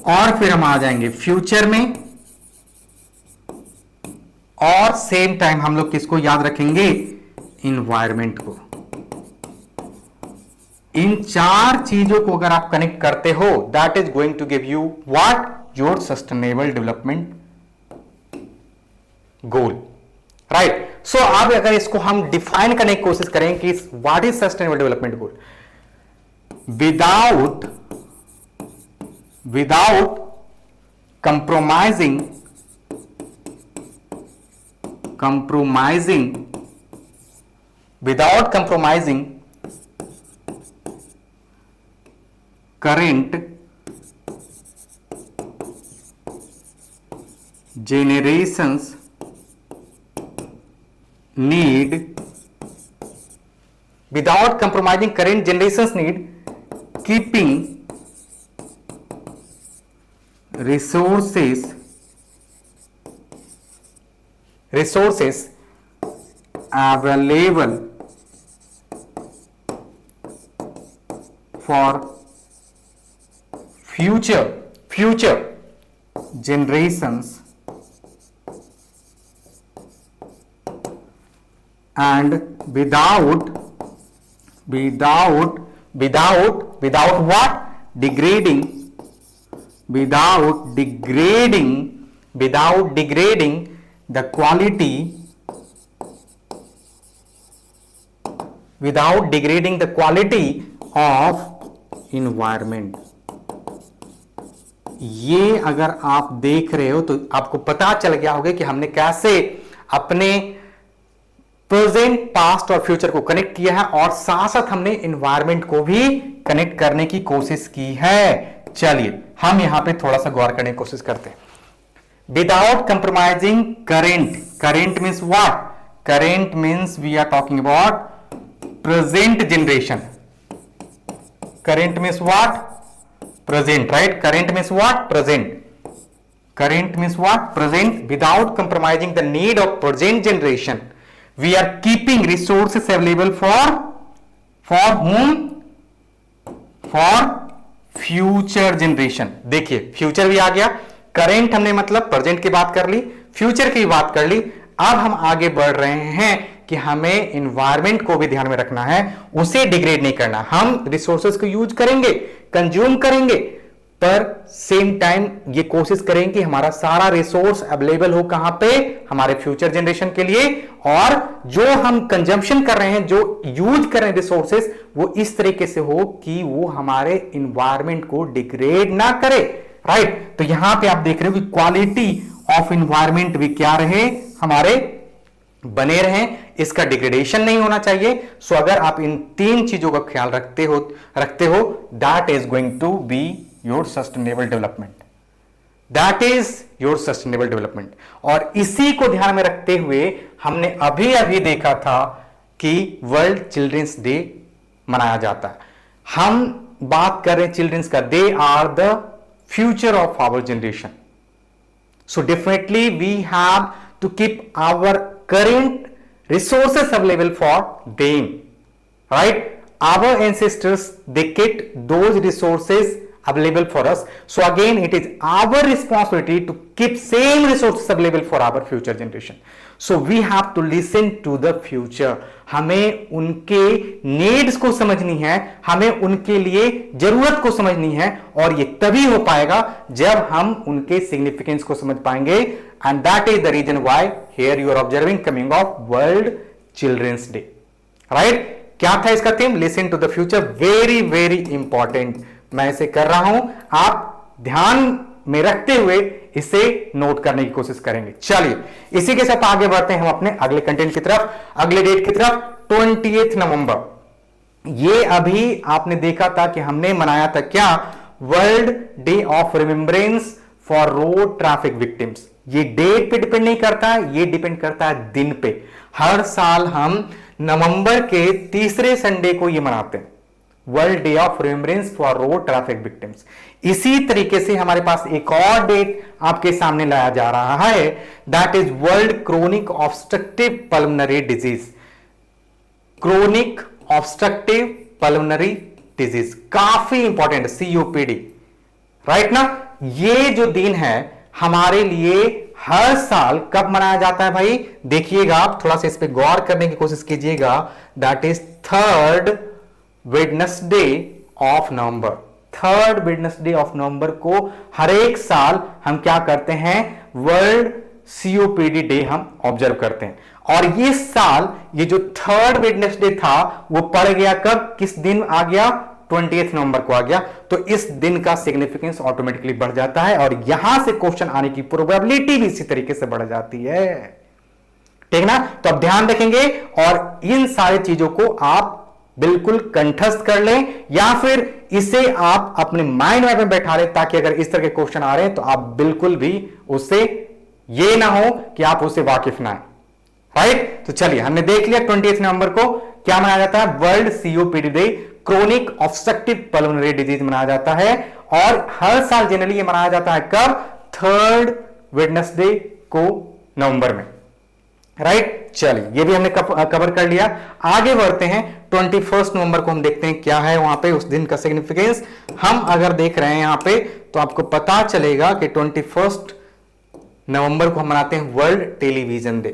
और फिर हम आ जाएंगे फ्यूचर में, और सेम टाइम हम लोग किसको याद रखेंगे? इन्वायरमेंट को। इन चार चीजों को अगर आप कनेक्ट करते हो, that is going to give you what? Your sustainable development goal, right. So अब अगर इसको हम डिफाइन करने की कोशिश करें कि what is sustainable development goal, without compromising current generations need, without compromising current generations need, keeping resources available for future generations and without what? Degrading the quality, of environment। ये अगर आप देख रहे हो तो आपको पता चल गया होगा कि हमने कैसे अपने प्रेजेंट, पास्ट और फ्यूचर को कनेक्ट किया है, और साथ साथ हमने एनवायरनमेंट को भी कनेक्ट करने की कोशिश की है। चलिए हम यहां पे थोड़ा सा गौर करने की कोशिश करते हैं। Without compromising current means what? Current means we are talking about present generation. Current means what? present, right? Current means what? Current means what? Present. Without compromising the need of present generation, we are keeping resources available for whom? For future generation। देखिए future भी आ गया, current हमने मतलब present की बात कर ली, future की बात कर ली। अब हम आगे बढ़ रहे हैं कि हमें एनवायरनमेंट को भी ध्यान में रखना है, उसे डिग्रेड नहीं करना। हम रिसोर्सेज को यूज करेंगे, कंज्यूम करेंगे, पर सेम टाइम ये कोशिश करेंगे कि हमारा सारा रिसोर्स अवेलेबल हो कहां पे? हमारे फ्यूचर जनरेशन के लिए। और जो हम कंजम्पशन कर रहे हैं, जो यूज कर रहे हैं रिसोर्सेज, वो इस तरीके से हो कि वो हमारे एनवायरनमेंट को डिग्रेड ना करे, राइट। तो यहां पे आप देख रहे हो कि क्वालिटी ऑफ एनवायरनमेंट भी क्या रहे? हमारे बने रहें, इसका डिग्रेडेशन नहीं होना चाहिए। सो अगर आप इन तीन चीजों का ख्याल रखते हो, that is going to be your sustainable development. और इसी को ध्यान में रखते हुए हमने अभी देखा था कि वर्ल्ड चिल्ड्रंस डे मनाया जाता है। हम बात कर रहे हैं चिल्ड्रंस का, they are the future of our generation. So definitely we have to keep our current resources available for them, right? Our ancestors, they kept those resources available for us. So again, it is our responsibility to keep same resources available for our future generation. So we have to listen to the future. हमें उनके needs को समझनी है, हमें उनके लिए जरूरत को समझनी है, और ये तभी हो पाएगा जब हम उनके सिग्निफिकेंस को समझ पाएंगे, and that is the reason why here you are observing coming of World Children's Day. Right? क्या था इसका theme? Listen to the future, very very important मैं इसे कर रहा हूं, आप ध्यान में रखते हुए इसे नोट करने की कोशिश करेंगे। चलिए इसी के साथ आगे बढ़ते हैं हम अपने अगले कंटेंट की तरफ, अगले डेट की तरफ, 20 नवंबर। ये अभी आपने देखा था कि हमने मनाया था क्या? World day of remembrance for road traffic victims. ये डेट पे डिपेंड नहीं करता है, ये डिपेंड करता है दिन पे। हर साल हम नवंबर के तीसरे संडे को ये मनाते हैं, world day of remembrance for road traffic victims. इसी तरीके से हमारे पास एक और डेट आपके सामने लाया जा रहा है, that is world chronic obstructive pulmonary disease. Chronic obstructive pulmonary disease काफी इंपॉर्टेंट, COPD, राइट ना। ये जो दिन है हमारे लिए हर साल कब मनाया जाता है भाई? देखिएगा आप, थोड़ा सा इस पे गौर करने की कोशिश कीजिएगा, that is 3rd Wednesday of November. 3rd Wednesday of November को हर एक साल हम क्या करते हैं? वर्ल्ड COPD डे हम ऑब्जर्व करते हैं। और ये साल ये जो 3rd वेडनेसडे था वो पड़ गया कब, किस दिन आ गया? 20 नवंबर को आ गया। तो इस दिन का सिग्निफिकेंस ऑटोमेटिकली बढ़ जाता है और यहां से क्वेश्चन आने की प्रोबेबिलिटी भी इसी तरीके से बढ़ जाती है, ठीक ना। तो अब ध्यान रखेंगे और इन सारी चीजों को आप बिल्कुल कंठस्थ कर लें या फिर इसे आप अपने माइंड मैप में बैठा लें, ताकि अगर इस तरह के क्वेश्चन आ रहे हैं तो आप बिल्कुल भी उससे ये ना हो कि आप उससे वाकिफ ना आए, राइट। तो चलिए हमने देख लिया 20 नवंबर को क्या मनाया जाता है? World COPD day, chronic obstructive pulmonary disease मनाया जाता है। और हर साल जनरली ये मनाया जाता है कब? 3rd वेडनेसडे को नवंबर में, राइट। चलिए ये भी हमने कवर कर लिया। आगे बढ़ते हैं 21 नवंबर को, हम देखते हैं क्या है वहां पे उस दिन का सिग्निफिकेंस। हम अगर देख रहे हैं यहां पे तो आपको पता चलेगा कि 21 नवंबर को हम मनाते हैं world television day,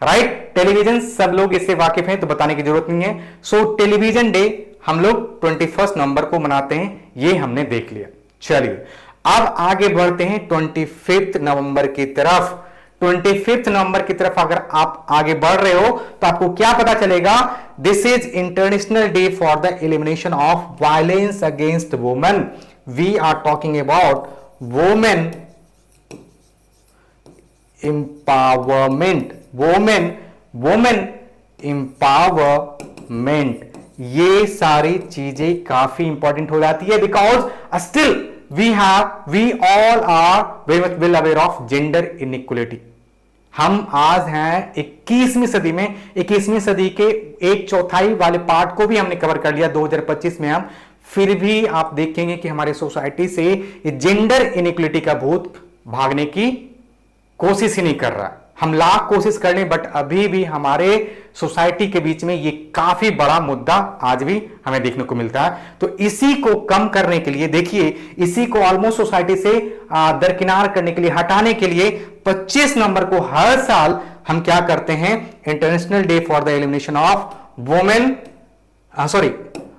right. Television सब लोग इससे वाकिफ हैं तो बताने की जरूरत नहीं है। सो टेलीविजन डे हम लोग 21 नवंबर को मनाते हैं, ये हमने देख लिया। चलिए अब आगे बढ़ते हैं 25 नवंबर की तरफ। 25 नवंबर की तरफ अगर आप आगे बढ़ रहे हो तो आपको क्या पता चलेगा? This is international day for the elimination of violence against women. We are talking about women empowerment, women empowerment. ये सारी चीजें काफी इंपॉर्टेंट हो जाती है because still we all are very much well aware of gender inequality. हम आज हैं 21वीं सदी में, 21वीं सदी के 1/4 वाले पार्ट को भी हमने कवर कर लिया 2025 में। हम फिर भी आप देखेंगे कि हमारे सोसाइटी से ये जेंडर इनइक्वलिटी का भूत भागने की कोशिश ही नहीं कर रहा। हम लाख कोशिश कर लें बट अभी भी हमारे सोसाइटी के बीच में ये काफी बड़ा मुद्दा आज भी हमें देखने को मिलता है। तो इसी को कम करने के लिए, देखिए इसी को ऑलमोस्ट सोसाइटी से दरकिनार करने के लिए, हटाने के लिए 25 नवंबर को हर साल हम क्या करते हैं? International day for the elimination of women,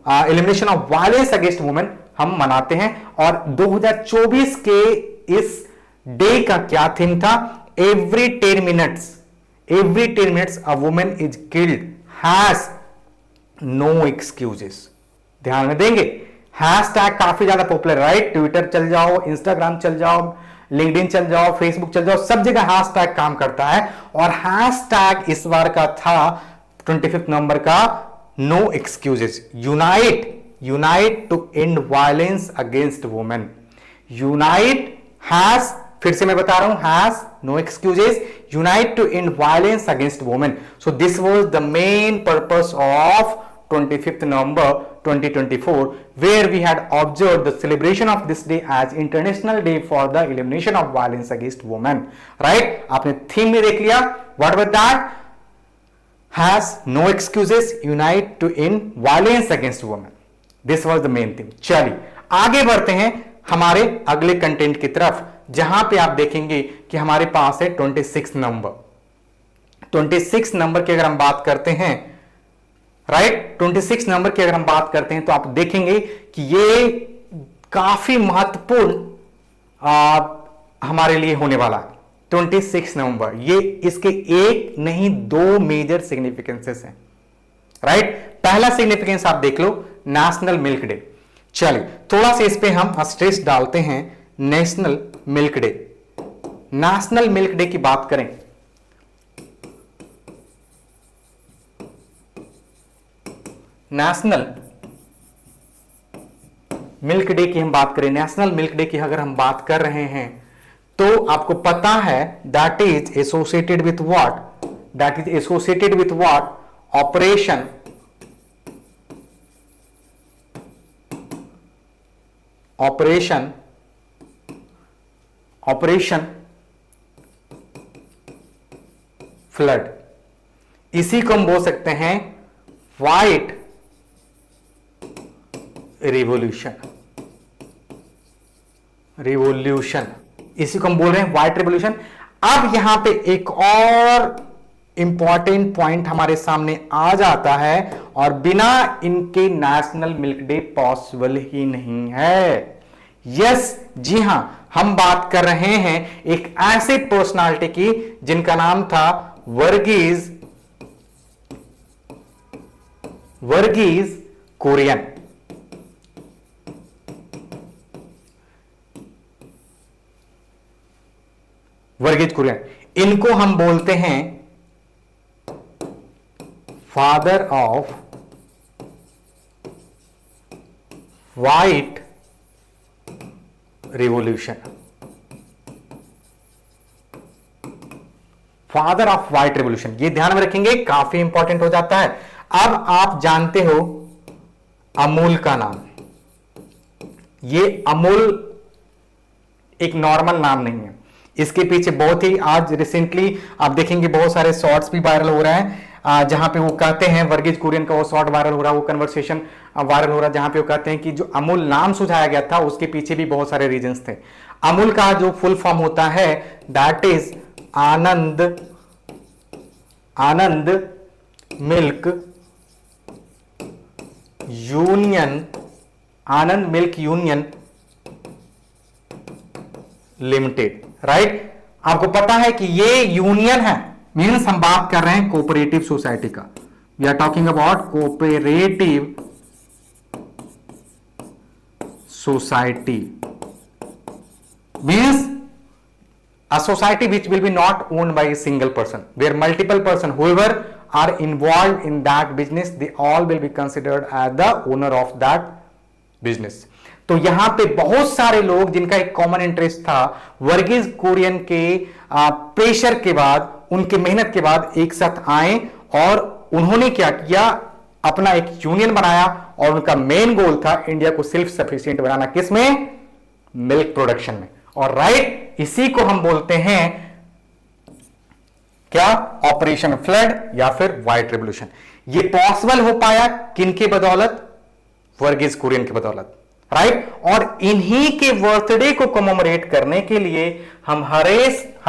elimination of violence against women हम मनाते हैं। और 2024 के इस डे का क्या थीम था? every 10 minutes a woman is killed, has no excuses। ध्यान में देंगे, हैशटैग काफी ज्यादा पॉपुलर, राइट। ट्विटर चल जाओ, इंस्टाग्राम चल जाओ, लिंक्डइन चल जाओ, फेसबुक चल जाओ, सब जगह हैशटैग काम करता है। और हैशटैग इस बार का था 25 नवंबर का, no excuses, unite to end violence against women. Unite has, फिर से मैं बता रहा हूं, has no excuses, unite to end violence against women. So this was the main purpose of 25 November 2024, where we had observed the celebration of this day as International Day for the Elimination of Violence Against Women, right? आपने theme में देख लिया, what was that? Has no excuses, unite to end violence against women. This was the main theme. चलिए आगे बढ़ते हैं हमारे अगले कंटेंट की तरफ, जहां पे आप देखेंगे कि हमारे पास है 26 नवंबर। 26 नवंबर की अगर हम बात करते हैं, राइट, 26 नवंबर की अगर हम बात करते हैं तो आप देखेंगे कि ये काफी महत्वपूर्ण हमारे लिए होने वाला है। 26 नवंबर। ये इसके एक नहीं दो मेजर सिग्निफिकेंसेस हैं, राइट। पहला सिग्निफिकेंस आप देख लो, नेशनल मिल्क डे। चलिए थोड़ा सा इस पे हम स्ट्रेस डालते हैं, national milk day. National milk day की बात करें, नेशनल मिल्क डे की हम बात करें, नेशनल मिल्क डे की अगर हम बात कर रहे हैं तो आपको पता है that is associated with what, that is associated with what, operation operation operation flood. इसी को हम बोल सकते हैं व्हाइट रिवॉल्यूशन, रिवॉल्यूशन, इसी को हम बोल रहे हैं व्हाइट रिवॉल्यूशन। अब यहां पे एक और इंपॉर्टेंट पॉइंट हमारे सामने आ जाता है, और बिना इनके नेशनल मिल्क डे पॉसिबल ही नहीं है। यस, जी हां, हम बात कर रहे हैं एक ऐसे पर्सनालिटी की जिनका नाम था वर्गीज कुरियन। वर्गीज कुरियन, इनको हम बोलते हैं father of white revolution, father of white revolution. ये ध्यान में रखेंगे, काफी इंपॉर्टेंट हो जाता है। अब आप जानते हो अमूल का नाम, ये अमूल एक नॉर्मल नाम नहीं है, इसके पीछे बहुत ही आज रिसेंटली आप देखेंगे बहुत सारे शॉर्ट्स भी वायरल हो रहे हैं, जहां पे वो कहते हैं, वर्गीज कुरियन का वो शॉर्ट वायरल हो रहा है, वो कन्वर्सेशन वायरल हो रहा है, जहां पे वो कहते हैं कि जो अमूल नाम सुझाया गया था उसके पीछे भी बहुत सारे रीजंस थे। अमूल का जो फुल फॉर्म होता है that is Anand milk union, Anand milk union limited, right. आपको पता है कि ये यूनियन है, मीन्स हम बात कर रहे हैं कोऑपरेटिव सोसाइटी का। We are talking about cooperative society, means a society which will be not owned by a single person, where multiple person whoever are involved in that business, they all will be considered as the owner of that business। तो यहां पे बहुत सारे लोग जिनका एक common interest था, वर्गीज कुरियन के प्रेशर के बाद, उनके मेहनत के बाद एक साथ आए और उन्होंने क्या किया, अपना एक यूनियन बनाया, और उनका मेन गोल था इंडिया को सेल्फ सफिशिएंट बनाना, किसमें, मिल्क प्रोडक्शन में। और राइट, इसी को हम बोलते हैं क्या, ऑपरेशन फ्लड या फिर व्हाइट रिवॉल्यूशन। ये पॉसिबल हो पाया किनके बदौलत, वर्गीज कुरियन की बदौलत, राइट। और इन्हीं के बर्थडे को कमेमोरेट करने के लिए हम हर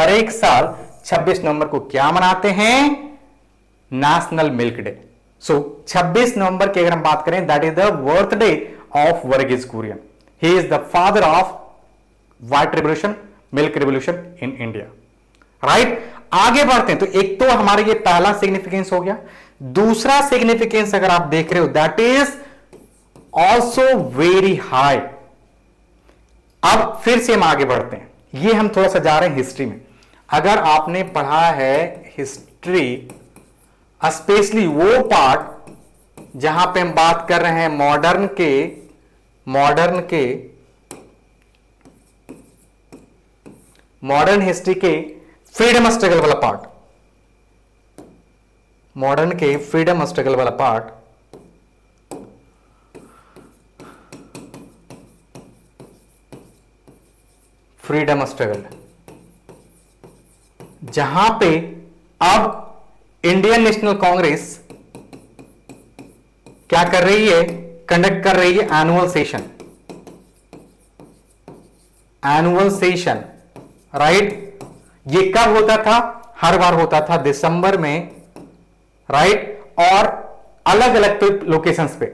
एक साल 26 नवंबर को क्या मनाते हैं, नेशनल मिल्क डे। सो 26 नवंबर की अगर हम बात करें, that is the birthday of Varghese Kurien. He is the father of white revolution, milk revolution in India, right. आगे बढ़ते हैं, तो एक तो हमारे ये पहला सिग्निफिकेंस हो गया। दूसरा सिग्निफिकेंस अगर आप देख रहे हो, that is also very high. अब फिर से हम आगे बढ़ते हैं, ये हम थोड़ा सा जा रहे हैं हिस्ट्री में। अगर आपने पढ़ा है हिस्ट्री, स्पेशली वो पार्ट जहां पे हम बात कर रहे हैं मॉडर्न हिस्ट्री के फ्रीडम स्ट्रगल वाला पार्ट, मॉडर्न के फ्रीडम स्ट्रगल वाला पार्ट, फ्रीडम स्ट्रगल, जहां पे अब इंडियन नेशनल कांग्रेस क्या कर रही है, कंडक्ट कर रही है एनुअल सेशन, राइट। ये कब होता था, हर बार होता था दिसंबर में, राइट। और अलग अलग लोकेशंस पे,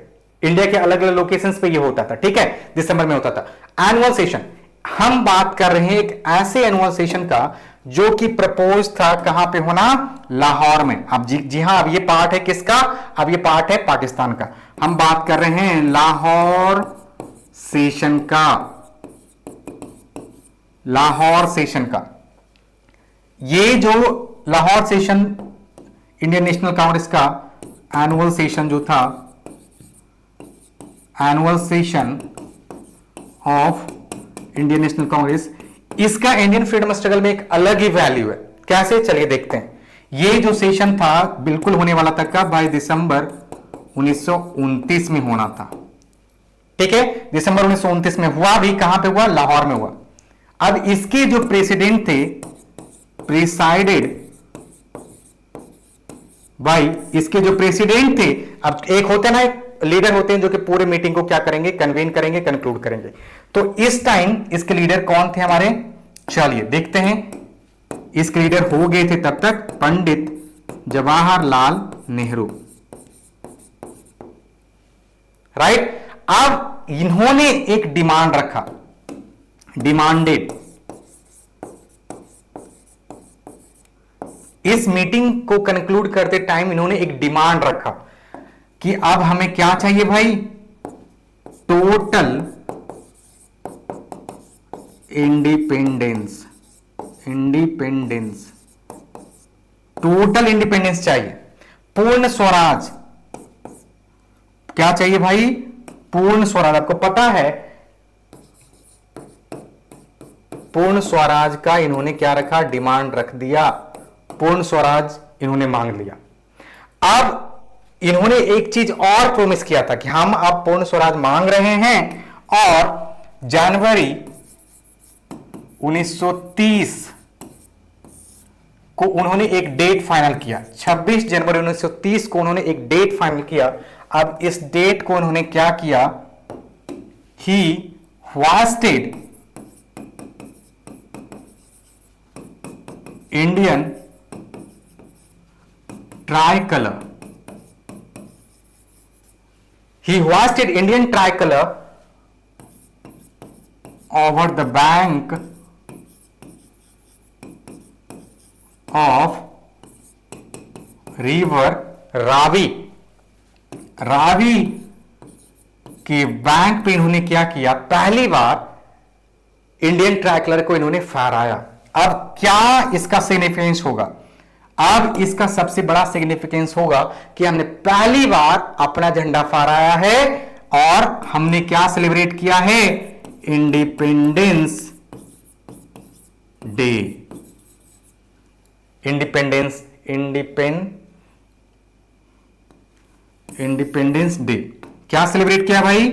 इंडिया के अलग अलग लोकेशंस पे ये होता था, ठीक है, दिसंबर में होता था एनुअल सेशन। हम बात कर रहे हैं एक ऐसे एनुअल सेशन का जो कि प्रपोज था कहां पे होना, लाहौर में। अब जी हां, अब ये पार्ट है किसका, अब ये पार्ट है पाकिस्तान का। हम बात कर रहे हैं लाहौर सेशन का, लाहौर सेशन का। ये जो Lahore session Indian national Congress का एनुअल सेशन जो था, annual session of Indian national Congress, इसका इंडियन फ्रीडम स्ट्रगल में एक अलग ही वैल्यू है। कैसे, चलिए देखते हैं। ये जो सेशन था बिल्कुल होने वाला था कब भाई, दिसंबर 1929 में होना था। ठीक है, दिसंबर 1929 में हुआ, भी कहां पे हुआ, लाहौर में हुआ। अब इसके जो प्रेसिडेंट थे, प्रिसाइडेड भाई, इसके जो प्रेसिडेंट थे, अब एक होते हैं ना, एक लीडर होते हैं जो कि पूरे मीटिंग को क्या करेंगे, कन्वेन करेंगे, कंक्लूड करेंगे। तो इस टाइम इसके लीडर कौन थे हमारे, चलिए देखते हैं। इसके लीडर हो गए थे तब तक पंडित जवाहरलाल नेहरू, राइट। अब इन्होंने एक डिमांड रखा, डिमांडेड, इस मीटिंग को कंक्लूड करते टाइम इन्होंने एक डिमांड रखा कि अब हमें क्या चाहिए भाई, total independence, independence, total independence चाहिए, पूर्ण स्वराज। क्या चाहिए भाई, पूर्ण स्वराज। आपको पता है पूर्ण स्वराज का इन्होंने क्या रखा, डिमांड रख दिया, पूर्ण स्वराज इन्होंने मांग लिया। अब इन्होंने एक चीज और प्रोमिस किया था कि हम अब पूर्ण स्वराज मांग रहे हैं, और जनवरी 1930 को उन्होंने एक डेट फाइनल किया, 26 जनवरी 1930 को उन्होंने एक डेट फाइनल किया। अब इस डेट को उन्होंने क्या किया, he hoisted Indian tricolour, he hoisted Indian tricolor over the bank of river Ravi. Ravi के बैंक पे इन्होंने क्या किया, पहली बार इंडियन ट्राइकलर को इन्होंने फहराया। अब क्या इसका सिग्निफिकेंस होगा, अब इसका सबसे बड़ा सिग्निफिकेंस होगा कि हमने पहली बार अपना झंडा फहराया है, और हमने क्या सेलिब्रेट किया है, independence day, independence, independence day. क्या सेलिब्रेट किया भाई,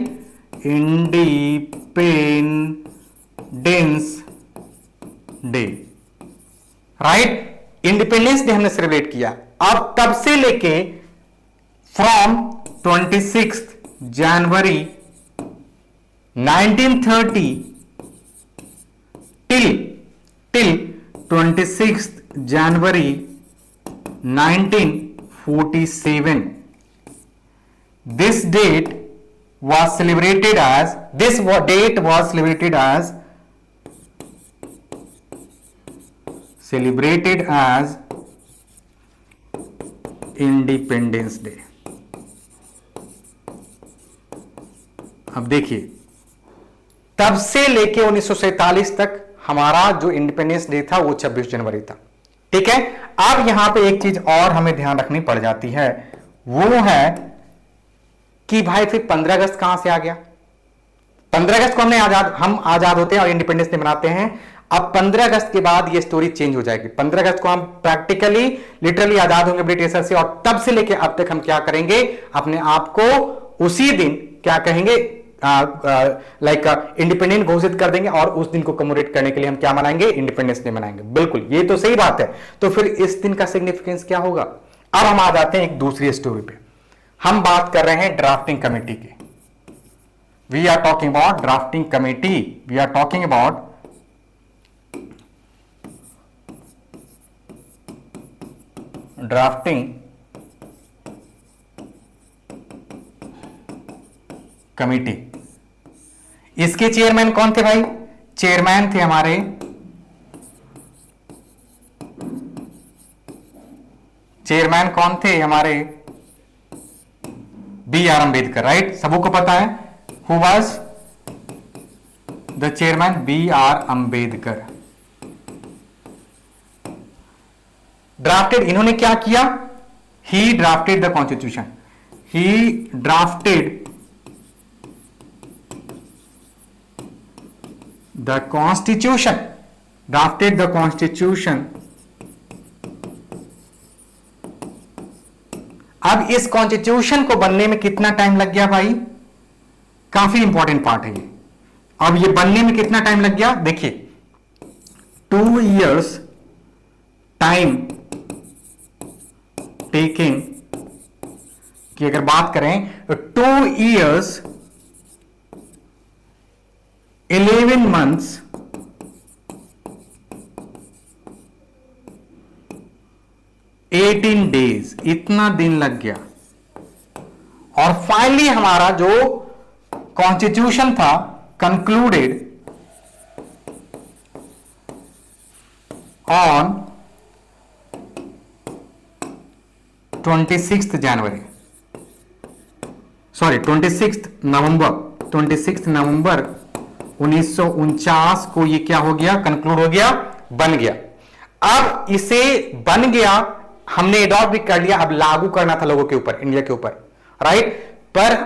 independence day, right. Independence day हमने सेलिब्रेट किया। अब तब से लेके from 26 January 1930 till 26 January 1947, this date was celebrated as, this date was celebrated as independence day. अब देखिए, तब से लेके 1947 तक हमारा जो इंडिपेंडेंस डे था वो 26 जनवरी था। ठीक है, अब यहां पे एक चीज और हमें ध्यान रखनी पड़ जाती है, वो है कि भाई फिर 15 अगस्त कहां से आ गया। 15 अगस्त को हम आजाद होते हैं और इंडिपेंडेंस डे मनाते हैं। अब 15 अगस्त के बाद ये स्टोरी चेंज हो जाएगी। 15 अगस्त को हम प्रैक्टिकली लिटरली आजाद होंगे ब्रिटिशर से, और तब से लेके अब तक हम क्या करेंगे, अपने आप को उसी दिन क्या कहेंगे, लाइक इंडिपेंडेंट घोषित कर देंगे, और उस दिन को कमेमोरेट करने के लिए हम क्या मनाएंगे, इंडिपेंडेंस डे मनाएंगे। बिल्कुल, ये तो सही बात है। तो फिर इस दिन का सिग्निफिकेंस क्या होगा। अब हम आ जाते हैं एक दूसरी स्टोरी पे। हम बात कर रहे हैं ड्राफ्टिंग कमेटी की। We are talking about drafting committee, we are talking about drafting committee. इसके चेयरमैन कौन थे भाई, चेयरमैन थे हमारे चेयरमैन कौन थे हमारे? बी आर अंबेडकर, राइट, सबको पता है who was the chairman? B R Ambedkar. Drafted, इन्होंने क्या किया? He drafted the constitution, he drafted the constitution, drafted the constitution. अब इस कॉन्स्टिट्यूशन को बनने में कितना टाइम लग गया भाई? काफी इंपॉर्टेंट पार्ट है ये। अब ये बनने में कितना टाइम लग गया? देखिए 2 years टाइम टेकिंग की अगर बात करें तो 2 years 11 months 18 days, इतना दिन लग गया। और फाइनली हमारा जो कॉन्स्टिट्यूशन था कंक्लूडेड ऑन 26 जनवरी, सॉरी 26 नवंबर 1949 को ये क्या हो गया? कंक्लूड हो गया, बन गया। अब इसे बन गया, हमने एडॉप्ट भी कर लिया, अब लागू करना था लोगों के ऊपर, इंडिया के ऊपर, राइट। पर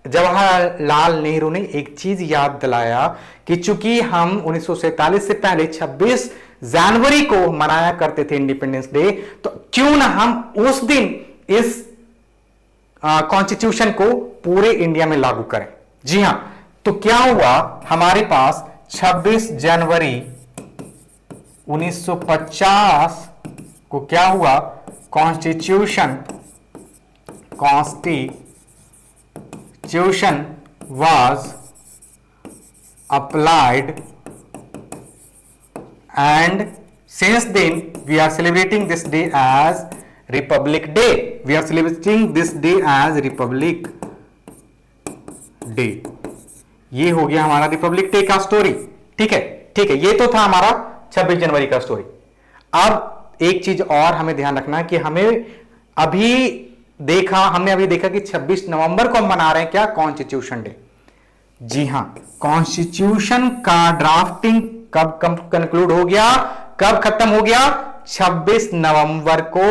जवाहरलाल नेहरू ने एक चीज याद दिलाया कि चूंकि हम 1947 से पहले 26 जनवरी को मनाया करते थे इंडिपेंडेंस डे, तो क्यों ना हम उस दिन इस कॉन्स्टिट्यूशन को पूरे इंडिया में लागू करें। जी हां, तो क्या हुआ हमारे पास 26 जनवरी 1950 को क्या हुआ? Constitution was applied, and since then we are celebrating this day as Republic Day. We are celebrating this day as Republic Day. ये हो गया हमारा रिपब्लिक डे का स्टोरी। ठीक है, ठीक है, ये तो था हमारा 26 जनवरी का स्टोरी। अब एक चीज और हमें ध्यान रखना है कि हमने अभी देखा कि 26 नवंबर को हम मना रहे हैं क्या? Constitution day. जी हां, कॉन्स्टिट्यूशन का ड्राफ्टिंग कब कंक्लूड हो गया, कब खत्म हो गया? 26 नवंबर को।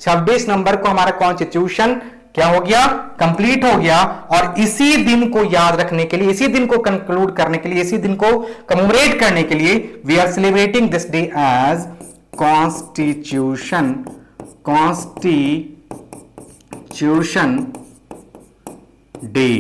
26 नवंबर को हमारा कॉन्स्टिट्यूशन क्या हो गया? कंप्लीट हो गया। और इसी दिन को याद रखने के लिए, इसी दिन को कंक्लूड करने के लिए, इसी दिन को कमेमोरेट करने के लिए we are celebrating this day as constitution day,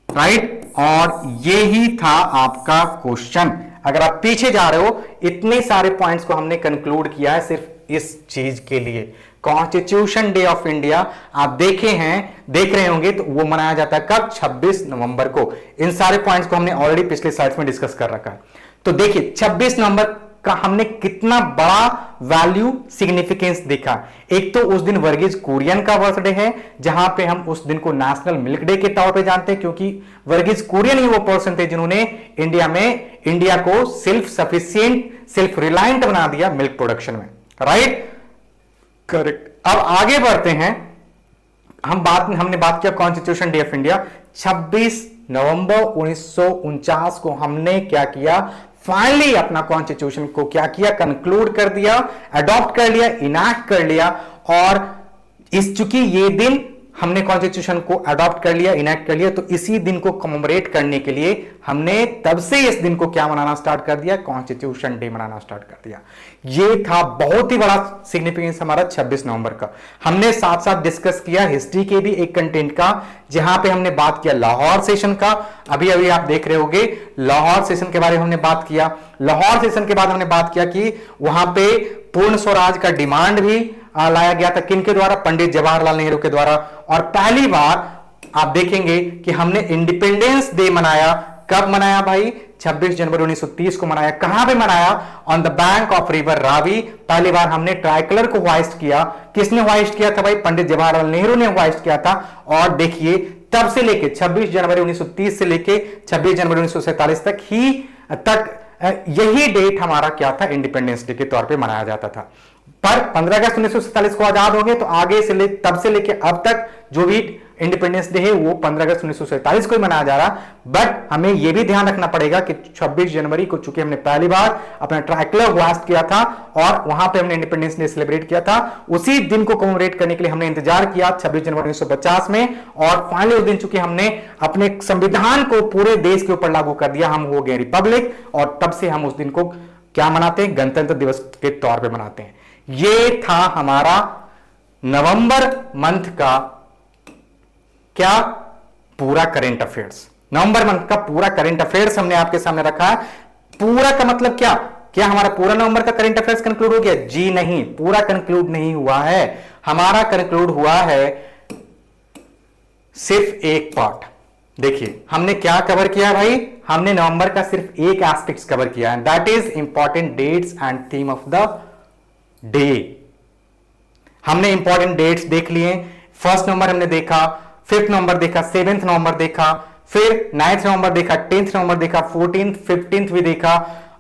right. और ये ही था आपका क्वेश्चन। अगर आप पीछे जा रहे हो, इतने सारे पॉइंट्स को हमने कंक्लूड किया है सिर्फ इस चीज के लिए। कॉन्स्टिट्यूशन डे ऑफ इंडिया आप देख रहे होंगे, तो वो मनाया जाता है कब? 26 नवंबर को। इन सारे पॉइंट्स को हमने ऑलरेडी पिछले स्लाइड्स में डिस्कस कर रखा है। तो देखिए 26 नवंबर का हमने कितना बड़ा वैल्यू सिग्निफिकेंस देखा। एक तो उस दिन वर्गीज कुरियन का बर्थडे है, जहां पे हम उस दिन को नेशनल मिल्क डे के तौर पे जानते हैं, क्योंकि वर्गीज कुरियन ही वो पर्सन थे जिन्होंने इंडिया को सेल्फ सफिशिएंट, सेल्फ रिलायंट बना दिया मिल्क प्रोडक्शन में, राइट, करेक्ट। अब आगे बढ़ते हैं। हमने बात किया कॉन्स्टिट्यूशन डे ऑफ इंडिया। 26 नवंबर 1949 को हमने क्या किया? फाइनली अपना कॉन्स्टिट्यूशन को क्या किया? कंक्लूड कर दिया, अडॉप्ट कर लिया, इनैक्ट कर लिया। और चूंकि ये दिन हमने कॉन्स्टिट्यूशन को अडॉप्ट कर लिया, इनैक्ट कर लिया, तो इसी दिन को कमेमोरेट करने के लिए हमने तब से इस दिन को क्या मनाना स्टार्ट कर दिया? कॉन्स्टिट्यूशन डे मनाना स्टार्ट कर दिया। ये था बहुत ही बड़ा सिग्निफिकेंस हमारा 26 नवंबर का। हमने साथ साथ डिस्कस किया हिस्ट्री के भी एक कंटेंट का, जहां पे हमने बात किया लाहौर सेशन का। अभी अभी आप देख रहे होंगे लाहौर सेशन के बारे में हमने बात किया। लाहौर सेशन के बाद हमने बात किया कि वहां पे पूर्ण स्वराज का डिमांड भी लाया गया था, किनके द्वारा? पंडित जवाहरलाल नेहरू के द्वारा। और पहली बार आप देखेंगे कि हमने इंडिपेंडेंस डे मनाया। कब मनाया भाई? 26 जनवरी 1930 को मनाया। कहां पे मनाया? On the bank of river Ravi. पहली बार हमने ट्राई कलर को होइस्ट किया। किसने होइस्ट किया था भाई? पंडित जवाहरलाल नेहरू ने होइस्ट किया था। और देखिए तब से लेके 26 जनवरी 1930 से लेके 26 जनवरी 1947 तक यही डेट हमारा क्या था? इंडिपेंडेंस डे के तौर पे मनाया जाता था। पर 15 अगस्त 1947 को आजाद हो गए, तो आगे से तब से लेके अब तक जो भी इंडिपेंडेंस डे है वो 15 अगस्त 1947 को ही मनाया जा रहा। बट हमें यह भी ध्यान रखना पड़ेगा कि 26 जनवरी को चूंकि हमने पहली बार अपना ट्रायंगुलर ब्लास्ट किया था और वहां पे हमने इंडिपेंडेंस डे सेलिब्रेट किया था, उसी दिन को कमेमोरेट करने के लिए हमने इंतजार किया 26 जनवरी 1950 में, और फाइनली उस दिन चूंकि हमने अपने संविधान को पूरे देश के ऊपर लागू कर दिया, हम हो गए रिपब्लिक, और तब से हम उस दिन को क्या मनाते हैं, गणतंत्र दिवस के तौर पर मनाते हैं। ये था हमारा नवंबर मंथ का क्या पूरा करेंट अफेयर्स। नवंबर मंथ का पूरा करेंट अफेयर्स हमने आपके सामने रखा है। पूरा का मतलब क्या, क्या हमारा पूरा नवंबर का करेंट अफेयर्स कंक्लूड हो गया? जी नहीं, पूरा कंक्लूड नहीं हुआ है। हमारा कंक्लूड हुआ है सिर्फ एक पार्ट। देखिए हमने क्या कवर किया भाई, हमने नवंबर का सिर्फ एक एस्पेक्ट्स कवर किया है, that is important dates and theme of the day. हमने इंपॉर्टेंट डेट्स देख लिए। फर्स्ट नवंबर हमने देखा, 5th नवंबर देखा, 7th नवंबर देखा, फिर 9th नवंबर देखा, 10th नवंबर देखा, 14th 15th भी देखा,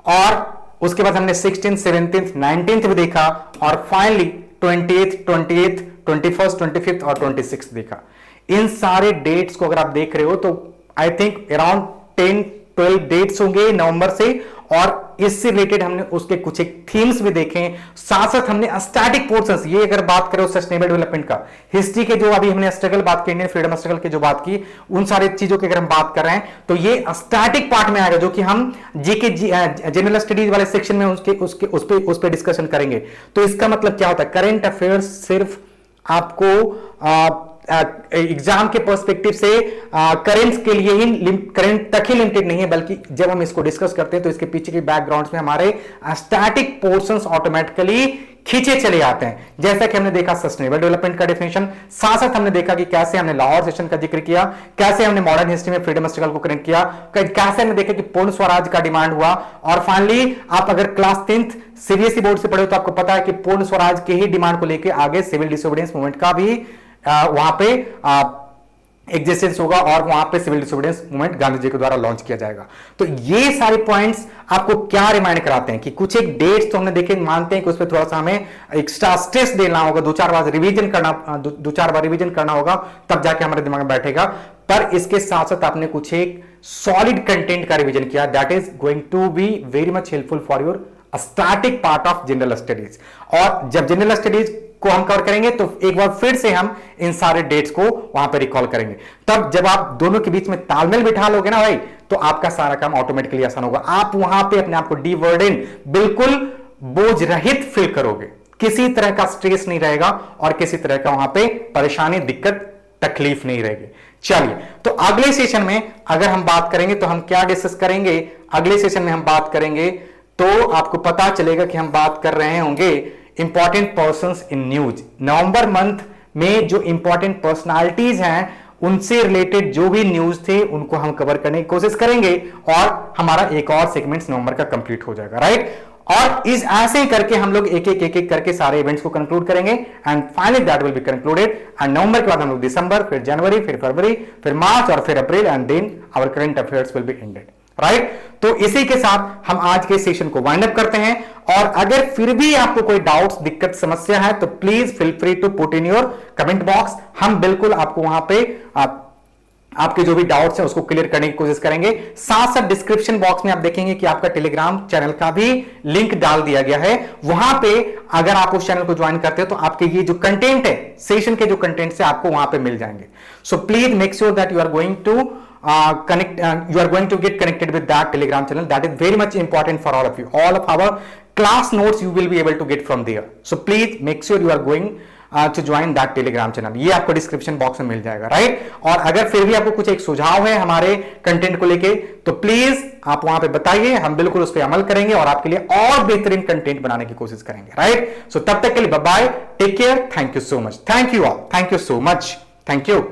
और उसके बाद हमने 16th 17th 19th भी देखा, और फाइनली 20th 21st 25th और 26th देखा। इन सारे डेट्स को अगर आप देख रहे हो तो आई थिंक अराउंड 10-12 डेट्स होंगे नवंबर से, और इससे रिलेटेड हमने उसके कुछ एक थीम्स भी देखे। साथ साथ हमने स्टैटिक पोर्शंस, ये अगर बात करें सस्टेनेबल डेवलपमेंट का, हिस्ट्री के जो अभी हमने स्ट्रगल बात की, इंडियन फ्रीडम स्ट्रगल की जो बात की, उन सारी चीजों की अगर हम बात कर रहे हैं तो ये स्टैटिक पार्ट में आएगा, जो कि हम जीके जनरल स्टडीज वाले सेक्शन में उस पर डिस्कशन करेंगे। तो इसका मतलब क्या होता है, करेंट अफेयर्स सिर्फ आपको एग्जाम के पर्सपेक्टिव से करेंट के लिए ही, करेंट तक ही लिमिटेड नहीं है, बल्कि जब हम इसको डिस्कस करते हैं तो इसके पीछे के बैकग्राउंड्स में हमारे स्टैटिक पोर्शंस ऑटोमेटिकली खींचे चले आते हैं। जैसा कि हमने देखा सस्टेनेबल डेवलपमेंट का डेफिनेशन, साथ साथ हमने देखा कि कैसे हमने लाहौर सेशन का जिक्र किया, कैसे हमने मॉडर्न हिस्ट्री में फ्रीडम स्ट्रगल को कनेक्ट किया, कैसे हमने देखा कि पूर्ण स्वराज का डिमांड हुआ, और फाइनली आप अगर क्लास 10th सीबीएसई बोर्ड से पढ़े तो आपको पता है कि पूर्ण स्वराज के ही डिमांड को लेकर आगे सिविल डिसोबीडियंस मूवमेंट का भी वहां पे एग्जिस्टेंस होगा, और वहां पे civil disobedience movement Gandhi ji के द्वारा लॉन्च किया जाएगा। तो ये सारे पॉइंट्स आपको क्या रिमाइंड कराते हैं कि कुछ एक डेट्स तो हमने देखे, मानते हैं कि उस पर थोड़ा सा हमें एक्स्ट्रा स्ट्रेस देना होगा, दो चार बार रिवीजन करना होगा, तब जाके हमारे दिमाग में बैठेगा। पर इसके साथ साथ आपने कुछ एक सॉलिड कंटेंट का रिवीजन किया, that is going to be very much helpful for your static part of general studies. और जब जनरल स्टडीज को हम कवर करेंगे तो एक बार फिर से हम इन सारे डेट्स को वहां पर रिकॉल करेंगे। तब जब आप दोनों के बीच में तालमेल बिठा लोगे ना भाई, तो आपका सारा काम ऑटोमेटिकली आसान होगा। आप वहां पे अपने आप को डीवर्डन, बिल्कुल बोझ रहित फील करोगे, किसी तरह का स्ट्रेस नहीं रहेगा और किसी तरह का वहां पे परेशानी, दिक्कत, तकलीफ नहीं रहेगी। चलिए, तो अगले सेशन में अगर हम बात करेंगे तो हम क्या डिस्कस करेंगे, अगले सेशन में हम बात करेंगे तो आपको पता चलेगा कि हम बात कर रहे होंगे important persons in news. November month में जो इंपॉर्टेंट पर्सनालिटीज हैं उनसे रिलेटेड जो भी न्यूज थे उनको हम कवर करने की कोशिश करेंगे, और हमारा एक और सेगमेंट्स नवंबर का कंप्लीट हो जाएगा, राइट। और इस ऐसे ही करके हम लोग एक एक करके सारे इवेंट्स को कंक्लूड करेंगे, and finally that will be concluded. And November के बाद हम लोग दिसंबर, फिर जनवरी, फिर फरवरी, फिर मार्च और फिर April, and then our current affairs will be ended, right. तो इसी के साथ हम आज के सेशन को वाइंड अप करते हैं, और अगर फिर भी आपको कोई डाउट्स, दिक्कत, समस्या है तो please feel free to put in your comment box. हम बिल्कुल आपको वहां पे आपके जो भी डाउट्स हैं उसको क्लियर करने की कोशिश करेंगे। साथ साथ डिस्क्रिप्शन बॉक्स में आप देखेंगे कि आपका टेलीग्राम चैनल का भी लिंक डाल दिया गया है। वहां पे अगर आप उस चैनल को ज्वाइन करते हो तो आपके ये जो कंटेंट है, सेशन के जो कंटेंट है, आपको वहां पे मिल जाएंगे। So please make sure that you are going to you are going to get connected with that telegram channel. That is very much important for all of you. All of our class notes you will be able to get from there. So please make sure you are going to join that telegram channel. ये आपको description box में मिल जाएगा, right. और अगर फिर भी आपको कुछ एक सुझाव है हमारे कंटेंट को लेके तो प्लीज आप वहां पे बताइए, हम बिल्कुल उस पर अमल करेंगे और आपके लिए और बेहतरीन कंटेंट बनाने की कोशिश करेंगे, राइट। सो तब तक के लिए bye bye, take care, thank you so much, thank you all, thank you so much, thank you.